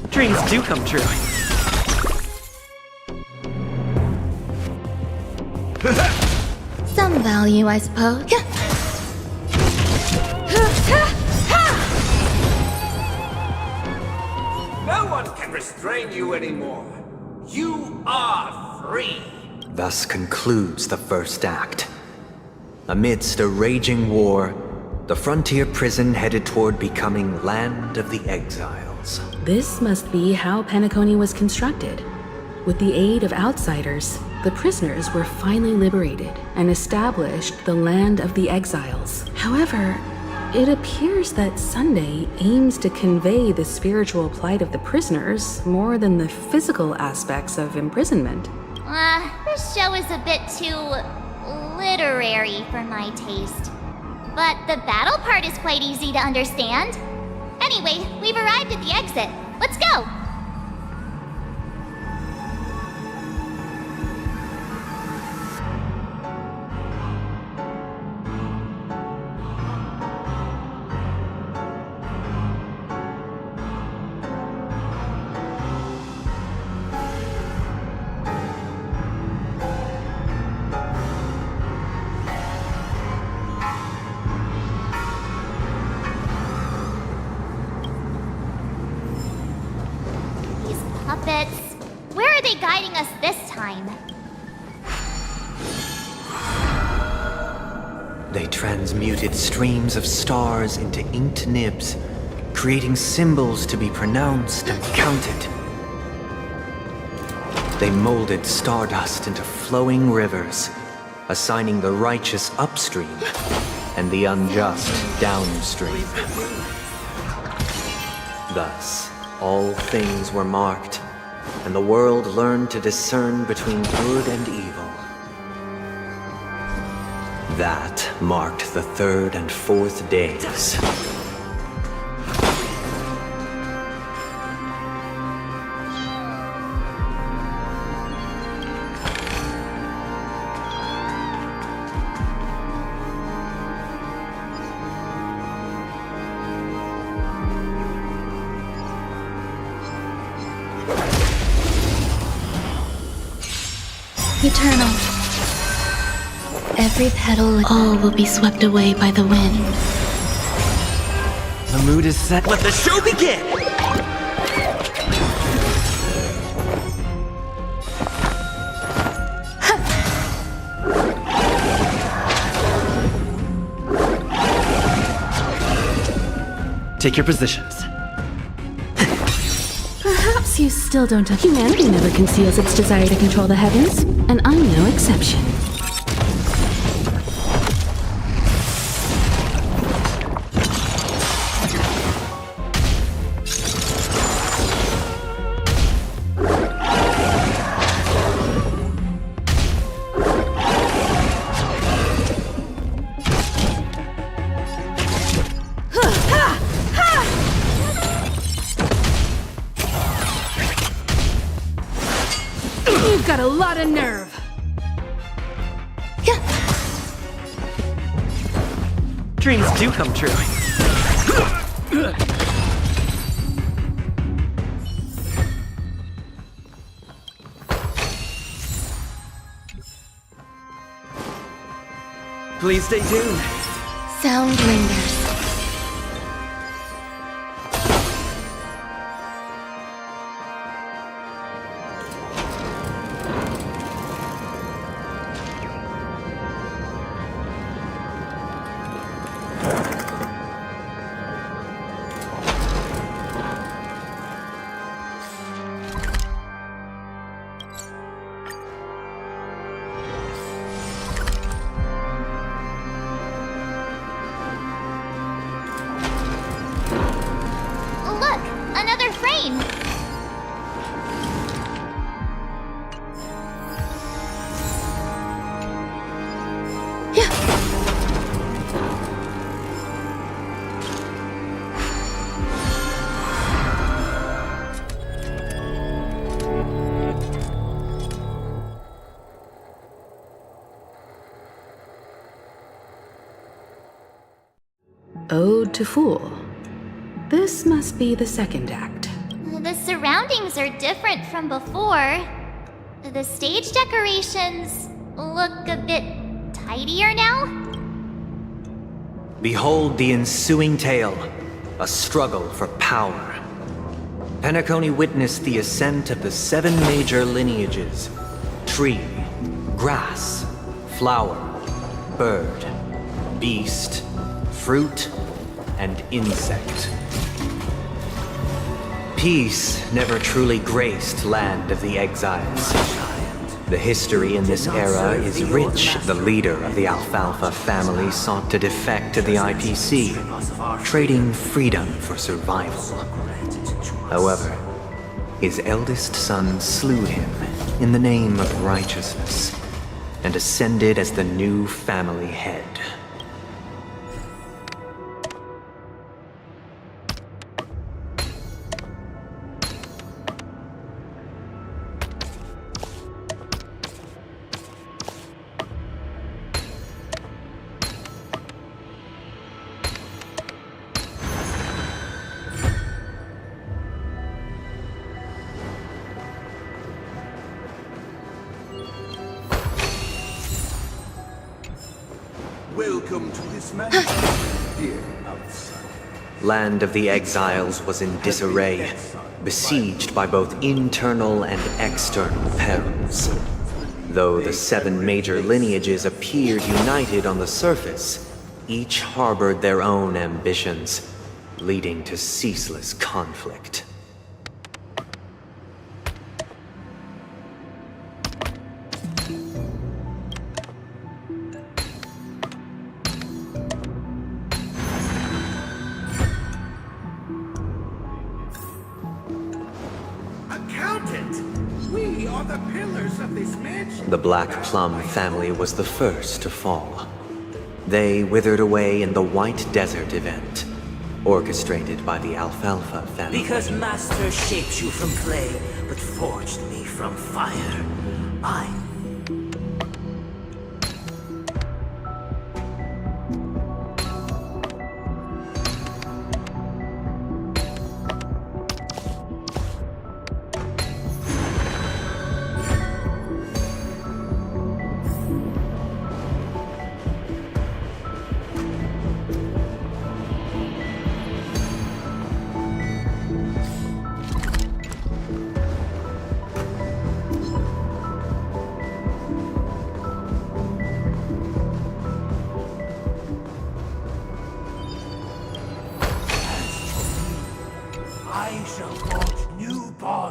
Dreams do come true. Some value, I suppose. No one can restrain you anymore. You are free. Thus concludes the first act. Amidst a raging war, the frontier prison headed toward becoming Land of the Exiles. This must be how Penacony was constructed. With the aid of outsiders, the prisoners were finally liberated and established the Land of the Exiles. However, it appears that Sunday aims to convey the spiritual plight of the prisoners more than the physical aspects of imprisonment. This show is a bit too literary for my taste. But the battle part is quite easy to understand. Anyway, we've arrived at the exit. Let's go! Puppets. Where are they guiding us this time? They transmuted streams of stars into inked nibs, creating symbols to be pronounced and counted. They molded stardust into flowing rivers, assigning the righteous upstream and the unjust downstream. Thus, all things were marked, and the world learned to discern between good and evil. That marked the third and fourth days. Eternal. Every petal, all will be swept away by the wind. The mood is set. Let the show begin! Take your positions. Perhaps you still don't have. Humanity never conceals its desire to control the heavens, and I'm no exception. You've got a lot of nerve. Dreams do come true. Please stay tuned. Sound lingers. Look, another frame. Ode to Fool. This must be the second act. The surroundings are different from before. The stage decorations look a bit tidier now. Behold the ensuing tale, a struggle for power. Penacony witnessed the ascent of the 7 major lineages: tree, grass, flower, bird, beast, fruit, and insect. Peace never truly graced Land of the Exiles. The history in this era is rich. The leader of the Alfalfa family sought to defect to the IPC, trading freedom for survival. However, his eldest son slew him in the name of righteousness and ascended as the new family head. Welcome to this mansion, dear outsider. Land of the Exiles was in disarray, besieged by both internal and external perils. Though the 7 major lineages appeared united on the surface, each harbored their own ambitions, leading to ceaseless conflict. the pillars of this mansion. The Black Plum family was the first to fall. They withered away in the White Desert event, orchestrated by the Alfalfa family. Because Master shaped you from clay, but forged me from fire.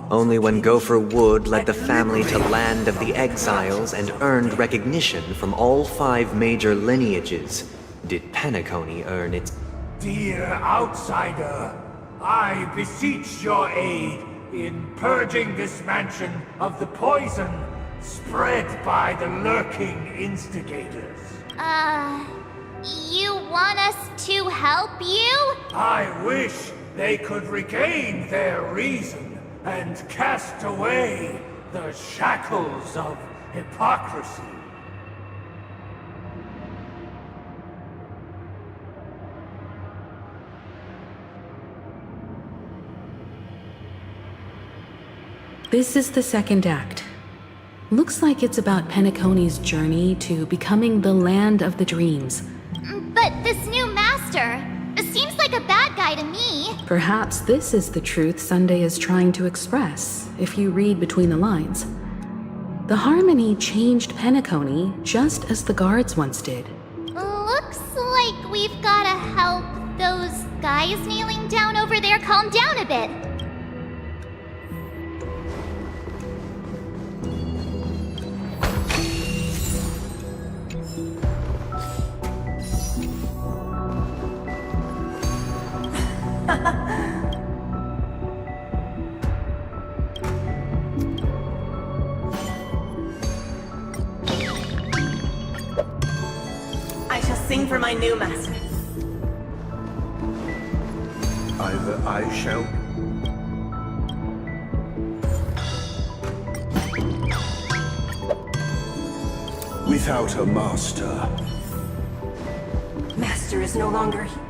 Only when Gopher Wood led the family to Land of the Exiles and earned recognition from all 5 major lineages did Penacony earn its... Dear outsider, I beseech your aid in purging this mansion of the poison spread by the lurking instigators. You want us to help you? I wish they could regain their reason and cast away the shackles of hypocrisy. This is the second act. Looks like it's about Penacony's journey to becoming the land of the dreams. But this new master seems like a bad guy to me. Perhaps this is the truth Sunday is trying to express, if you read between the lines. The Harmony changed Penacony just as the guards once did. Looks like we've gotta help those guys kneeling down over there calm down a bit. I shall sing for my new master. Either I shall... Without a master. Master is no longer here.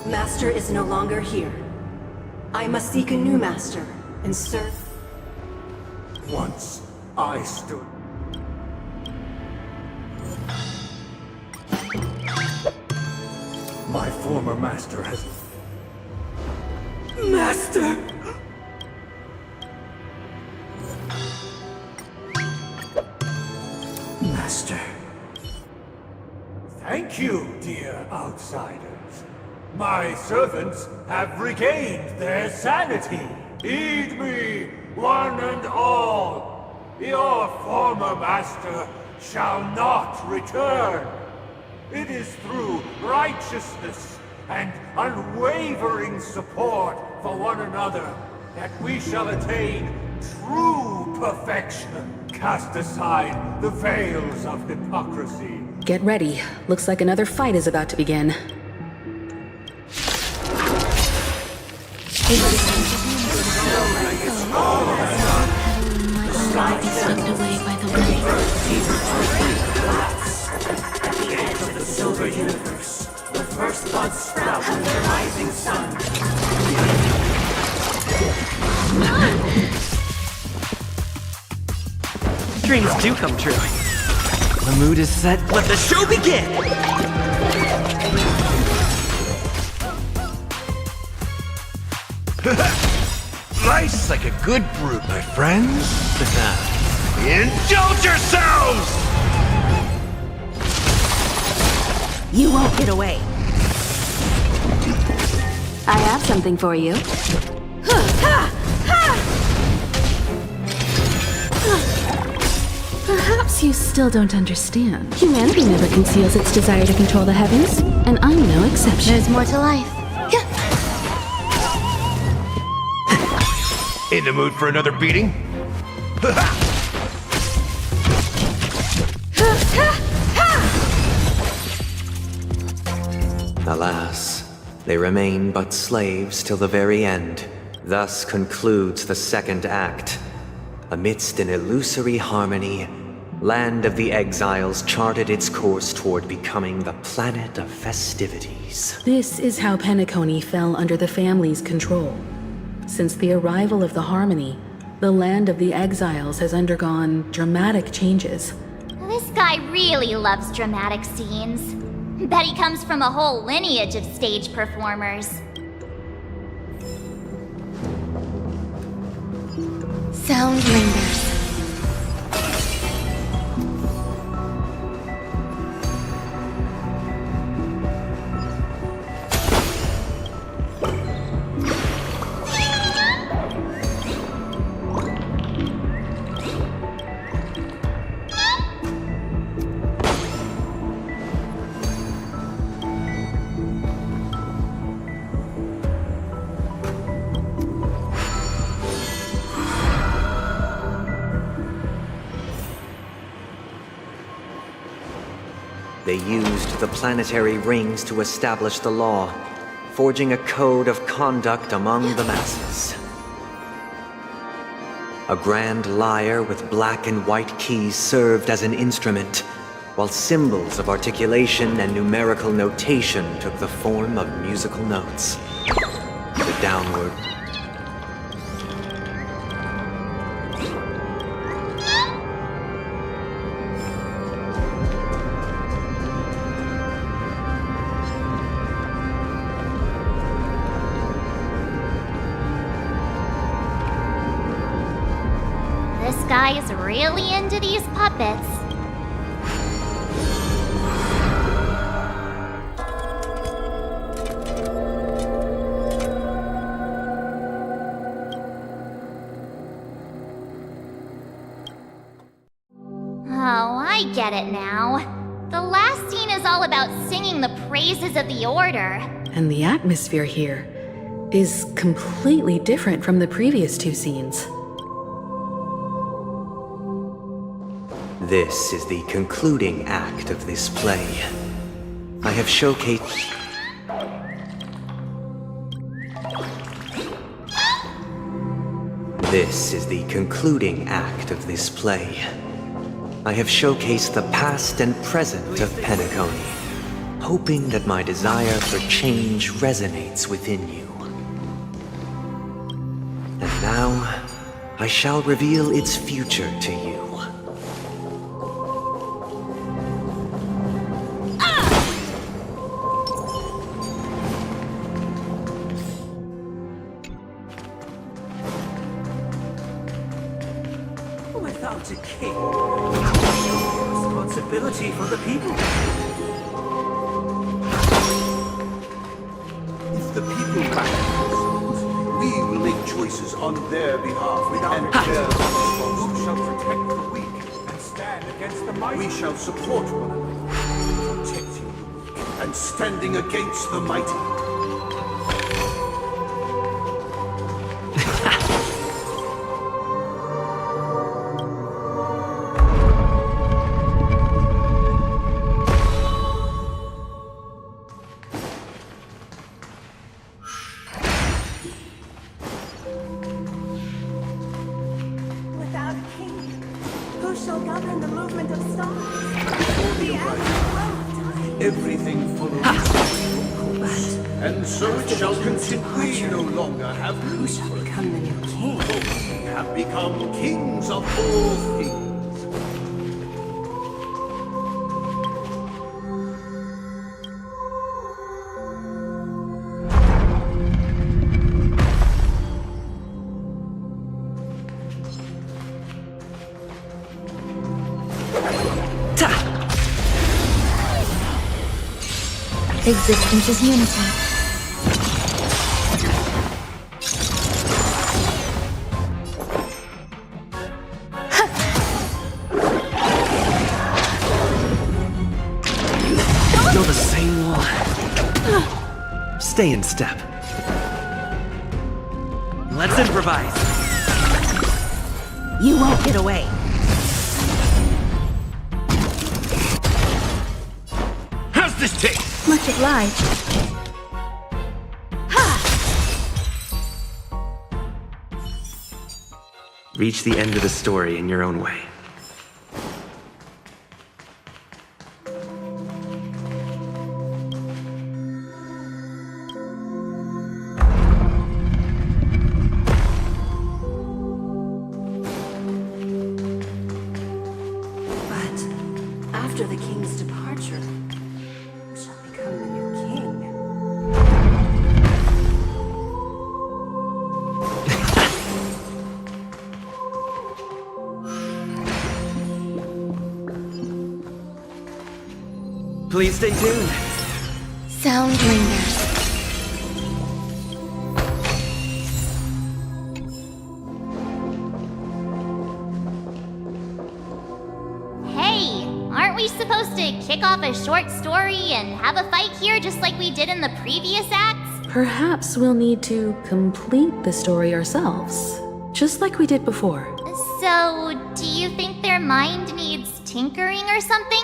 Master is no longer here. I must seek a new master and serve. Once I stood. My former master has... Master! Master. Thank you, dear outsiders. My servants have regained their sanity. Heed me, one and all. Your former master shall not return. It is through righteousness and unwavering support for one another that we shall attain true perfection. Cast aside the veils of hypocrisy. Get ready. Looks like another fight is about to begin. Swept away by the wind. At the edge of the silver universe, the first buds sprout from the rising sun. Dreams do come true. The mood is set. Let the show begin! Life's like a good brew, my friends. Indulge yourselves! You won't get away. I have something for you. Perhaps you still don't understand. Humanity never conceals its desire to control the heavens, and I'm no exception. There's more to life. In the mood for another beating? Alas, they remain but slaves till the very end. Thus concludes the second act. Amidst an illusory harmony, Land of the Exiles charted its course toward becoming the planet of festivities. This is how Penacony fell under the family's control. Since the arrival of the Harmony, the Land of the Exiles has undergone dramatic changes. This guy really loves dramatic scenes. Bet he comes from a whole lineage of stage performers. Sound lingers. They used the planetary rings to establish the law, forging a code of conduct among the masses. A grand lyre with black and white keys served as an instrument, while symbols of articulation and numerical notation took the form of musical notes. The downward This guy is really into these puppets. Oh, I get it now. The last scene is all about singing the praises of the Order. And the atmosphere here is completely different from the previous two scenes. This is the concluding act of this play. I have showcased... This is the concluding act of this play. I have showcased the past and present of Penacony, hoping that my desire for change resonates within you. And now, I shall reveal its future to you. Without a king, responsibility for the people. If the people back themselves, we will make choices on their behalf without their Who shall protect the weak and stand against the mighty? We shall support one another, protecting the weak and standing against the mighty. Without a king, who shall govern the movement of stars? Everything follows course, and so it shall continue. We no longer have who shall become the new king. We have become kings of all things. Existence is unity. Still the same one. Stay in step. Let's improvise. You won't get away. How's this taste? Much obliged. Reach the end of the story in your own way. After the king's departure, who shall become the new king? Please stay tuned. Sound lingers. Hey, aren't we supposed to kick off a short story and have a fight here just like we did in the previous acts? Perhaps we'll need to complete the story ourselves, just like we did before. So, do you think their mind needs tinkering or something?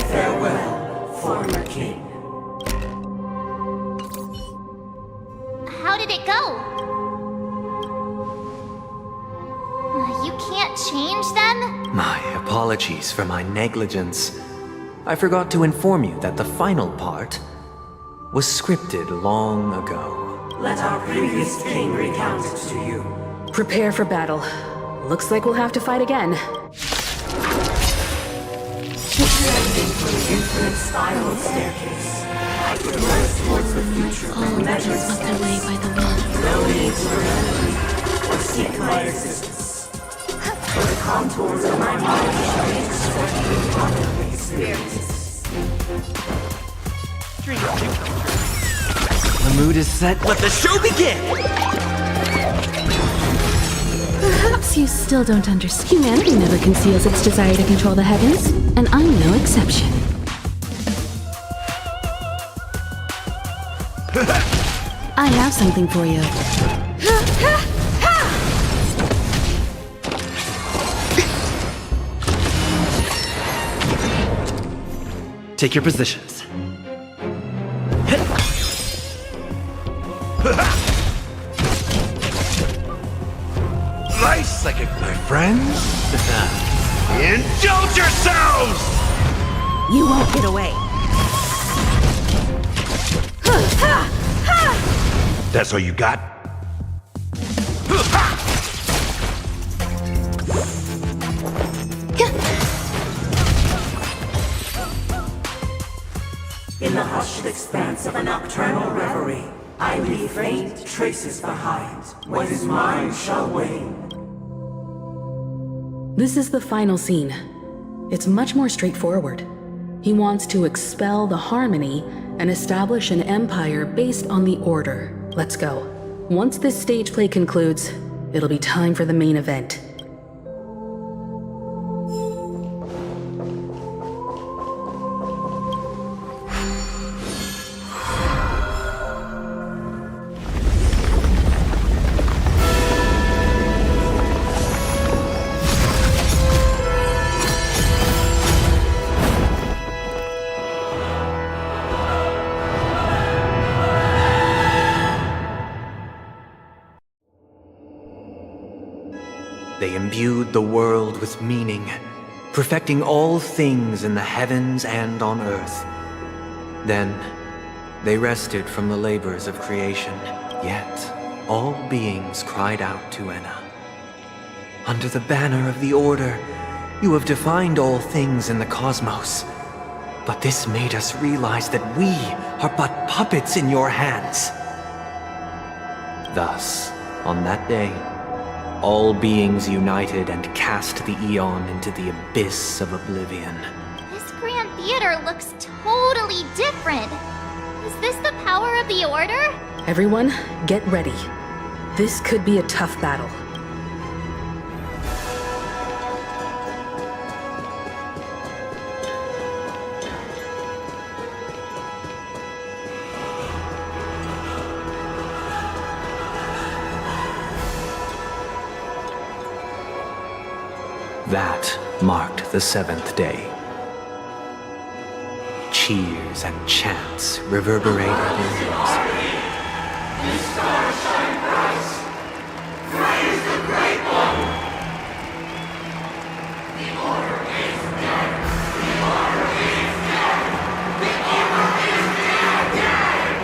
Farewell, former king. How did it go? You can't change them? My apologies for my negligence. I forgot to inform you that the final part was scripted long ago. Let our previous king recount it to you. Prepare for battle. Looks like we'll have to fight again. Descending from the infinite spiral staircase, I progress towards the future. All of it is swept away by the wind. No need to remember or seek my assistance. For the contours of my mind shall intersect with other experiences. The mood is set. Let the show begin! Perhaps you still don't understand. Humanity never conceals its desire to control the heavens, and I'm no exception. I have something for you. Take your positions. Nice second, my friends. Indulge yourselves! You won't get away. That's all you got? In the hushed expanse of a nocturnal reverie, I leave faint traces behind. What is mine shall wane. This is the final scene. It's much more straightforward. He wants to expel the Harmony and establish an empire based on the Order. Let's go. Once this stage play concludes, it'll be time for the main event. They imbued the world with meaning, perfecting all things in the heavens and on earth. Then, they rested from the labors of creation, yet all beings cried out to Enna. Under the banner of the Order, you have defined all things in the cosmos. But this made us realize that we are but puppets in your hands. Thus, on that day, all beings united and cast the Eon into the abyss of oblivion. This Grand Theater looks totally different. Is this the power of the Order? Everyone, get ready. This could be a tough battle. That marked the seventh day. Cheers and chants reverberated in the Stars shine bright. Praise the Great One. The Order is dead. The Order is dead. The Order is dead.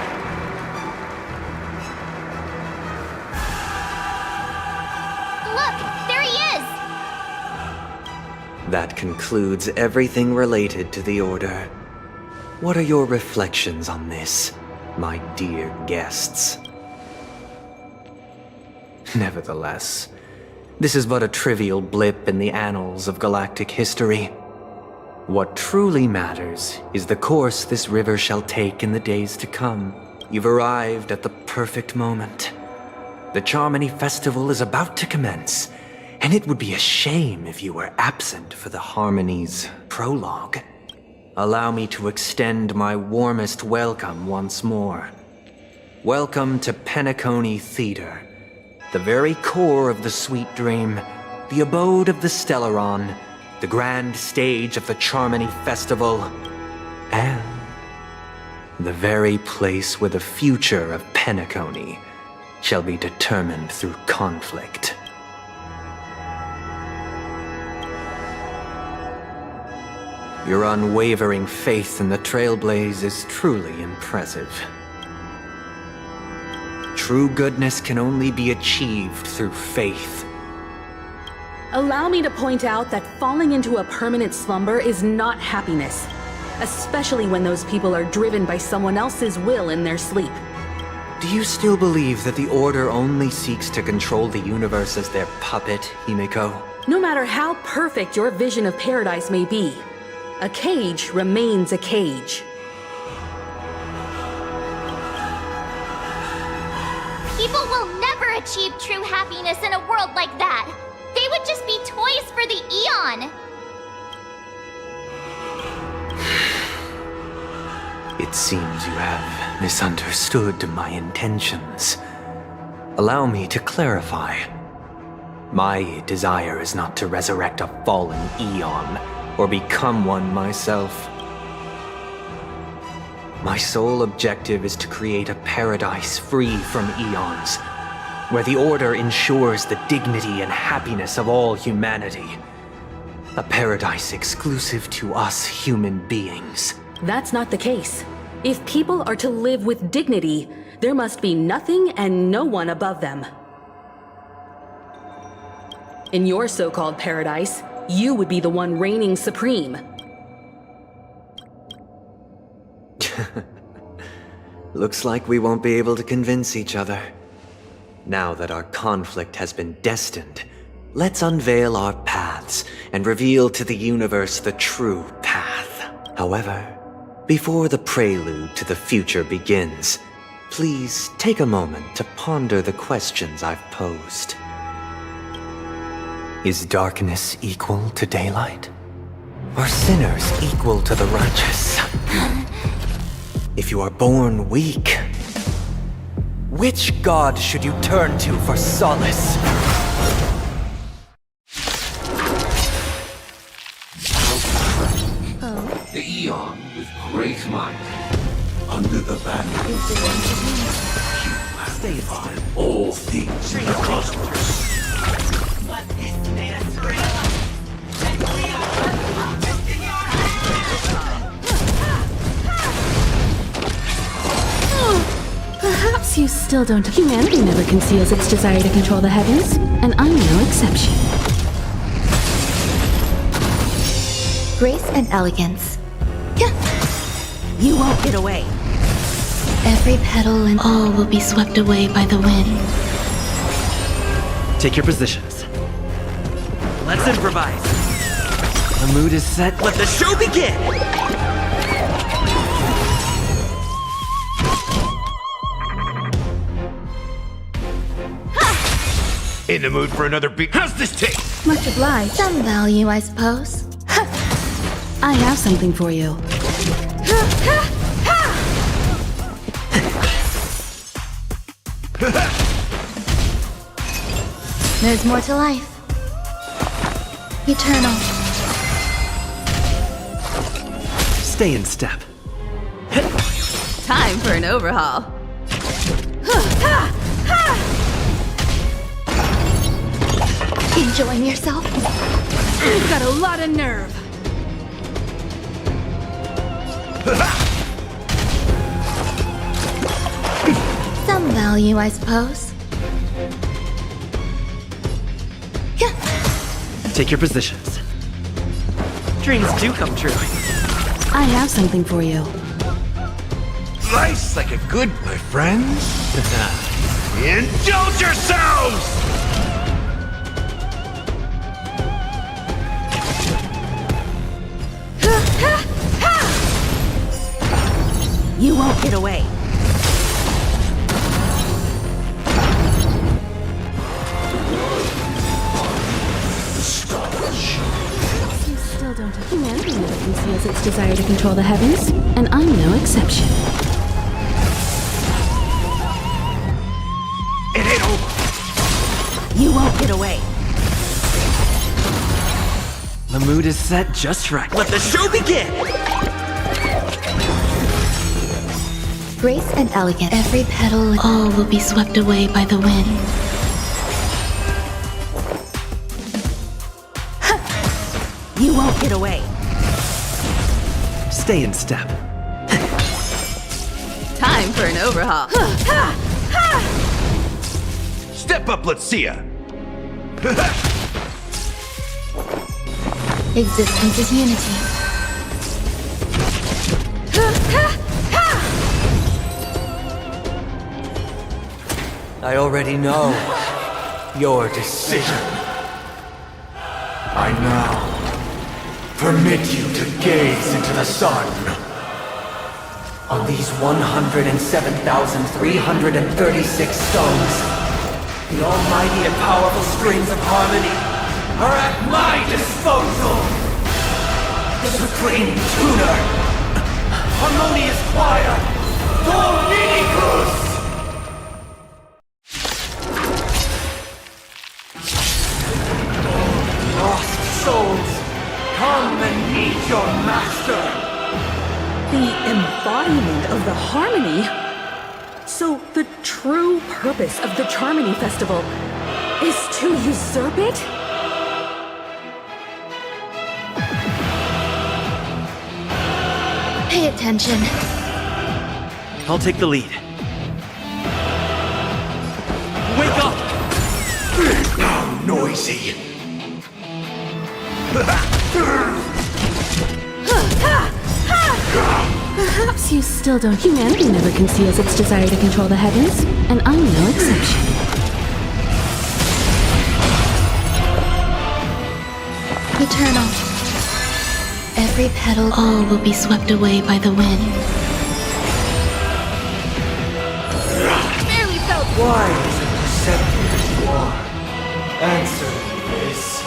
Look, there he is. That concludes everything related to the Order. What are your reflections on this, my dear guests? Nevertheless, this is but a trivial blip in the annals of galactic history. What truly matters is the course this river shall take in the days to come. You've arrived at the perfect moment. The Charmony Festival is about to commence, and it would be a shame if you were absent for the Harmony's prologue. Allow me to extend my warmest welcome once more. Welcome to Penacony Theater, the very core of the Sweet Dream, the abode of the Stellaron, the grand stage of the Charmony Festival, and the very place where the future of Penacony shall be determined through conflict. Your unwavering faith in the Trailblaze is truly impressive. True goodness can only be achieved through faith. Allow me to point out that falling into a permanent slumber is not happiness, especially when those people are driven by someone else's will in their sleep. Do you still believe that the Order only seeks to control the universe as their puppet, Himiko? No matter how perfect your vision of paradise may be, a cage remains a cage. People will never achieve true happiness in a world like that. They would just be toys for the Eon. It seems you have misunderstood my intentions. Allow me to clarify. My desire is not to resurrect a fallen Eon, or become one myself. My sole objective is to create a paradise free from eons, where the Order ensures the dignity and happiness of all humanity. A paradise exclusive to us human beings. That's not the case. If people are to live with dignity, there must be nothing and no one above them. In your so-called paradise, you would be the one reigning supreme. Looks like we won't be able to convince each other. Now that our conflict has been destined, let's unveil our paths and reveal to the universe the true path. However, before the prelude to the future begins, please take a moment to ponder the questions I've posed. Is darkness equal to daylight? Are sinners equal to the righteous? If you are born weak, which god should you turn to for solace? The Eon with great might. Under the banner of you have defined all things in the cosmos. Perhaps you still don't. Humanity never conceals its desire to control the heavens, and I'm no exception. Grace and elegance. You won't get away. Every petal and all will be swept away by the wind. Take your positions. Let's improvise. The mood is set. Let the show begin! In the mood for another beat? How's this taste? Much obliged. Some value, I suppose. I have something for you. There's more to life. Eternal. Stay in step. Time for an overhaul. Enjoying yourself? You've got a lot of nerve. Some value, I suppose. Take your positions. Dreams do come true. I have something for you. Life's like a good, my friends. Indulge yourselves! You won't get away. You still don't have humanity never conceals its desire to control the heavens, and I'm no exception. It ain't over. You won't get away. The mood is set just right. Let the show begin! Grace and elegance. Every petal. All will be swept away by the wind. You won't get away. Stay in step. Time for an overhaul. Step up, let's see ya. Existence is unity. I already know your decision. I now permit you to gaze into the sun. On these 107,336 stones, the almighty and powerful strings of harmony are at my disposal! The supreme tuner! Harmonious choir! Dominicus! Lost souls, come and meet your master! The embodiment of the harmony? So the true purpose of the Charmony Festival is to usurp it? Pay attention. I'll take the lead. Wake up! Now noisy. Perhaps you still don't. Humanity never conceals its desire to control the heavens, and I'm no exception. Eternal. Every petal. All will be swept away by the wind. Barely felt. Why is it perceptive as you are? Answer me this.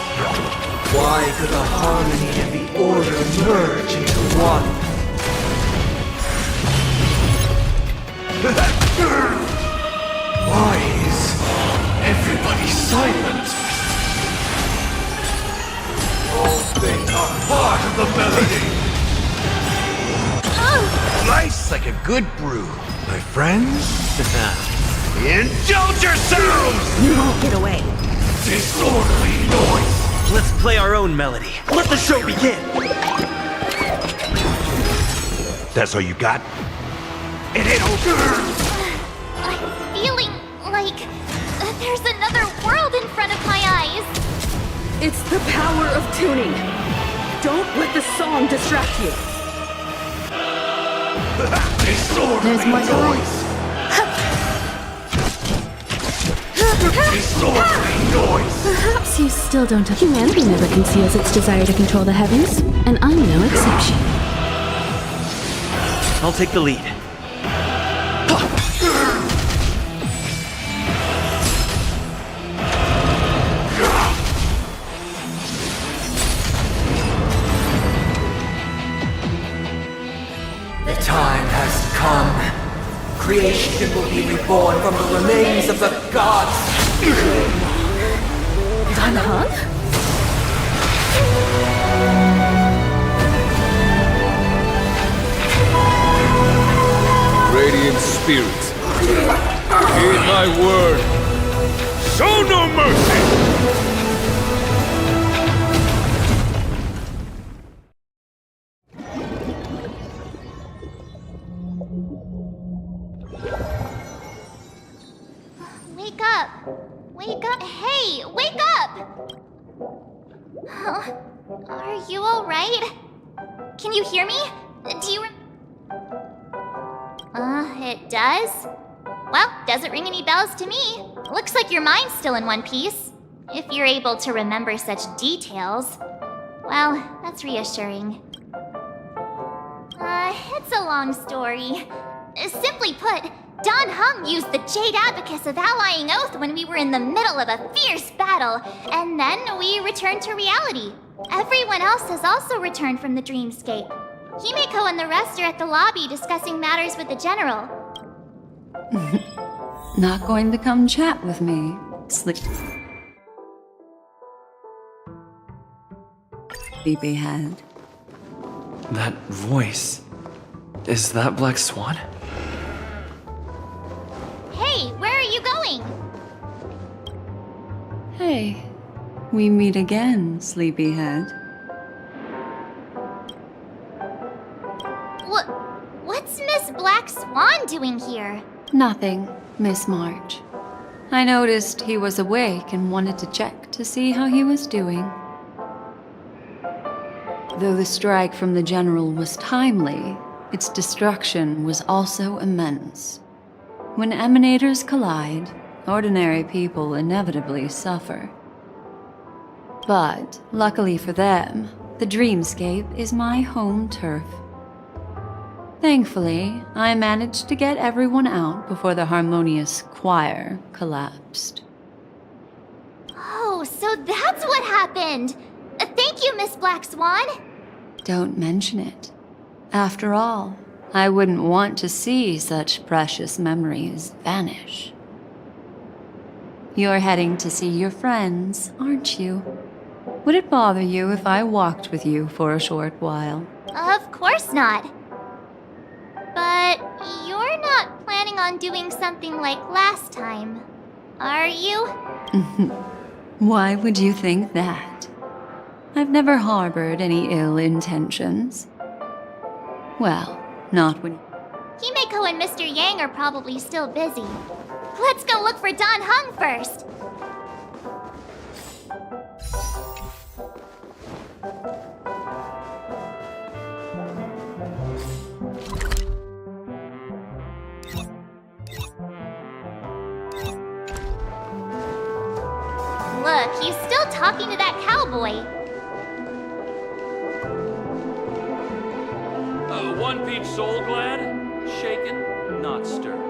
Why could the harmony and the order merge into one? Why is everybody silent? All things are part of the melody. Life's like a good brew, my friends. Indulge yourselves! You won't get away. Disorderly noise. Let's play our own melody. Let the show begin! That's all you got? It ain't over. I'm feeling like there's another world in front of my eyes. It's the power of tuning. Don't let the song distract you. There's more noise. Disorderly noise. Perhaps you still don't have. Humanity never conceals its desire to control the heavens, and I'm no exception. I'll take the lead. The time has come. Creation will be reborn from the remains of the gods. Danheng? Guardian spirits. Heed my word. Show no mercy! Wake up! Wake up! Hey, wake up! Huh? Are you alright? Can you hear me? Do you it does? Well, doesn't ring any bells to me. Looks like your mind's still in one piece. If you're able to remember such details. Well, that's reassuring. It's a long story. Simply put, Don Hung used the Jade Abacus of Allying Oath when we were in the middle of a fierce battle, and then we returned to reality. Everyone else has also returned from the dreamscape. Himeko and the rest are at the lobby discussing matters with the general. Not going to come chat with me, sleepyhead. That voice. Is that Black Swan? Hey, where are you going? Hey, we meet again, sleepyhead. What's Miss Black Swan doing here? Nothing, Miss March. I noticed he was awake and wanted to check to see how he was doing. Though the strike from the General was timely, its destruction was also immense. When emanators collide, ordinary people inevitably suffer. But, luckily for them, the dreamscape is my home turf. Thankfully, I managed to get everyone out before the harmonious choir collapsed. Oh, so that's what happened! Thank you, Miss Black Swan! Don't mention it. After all, I wouldn't want to see such precious memories vanish. You're heading to see your friends, aren't you? Would it bother you if I walked with you for a short while? Of course not. But you're not planning on doing something like last time, are you? Why would you think that? I've never harbored any ill intentions. Well, not when... Himeko and Mr. Yang are probably still busy. Let's go look for Don Hung first! Look, he's still talking to that cowboy. One-peach soul glad? Shaken, not stirred.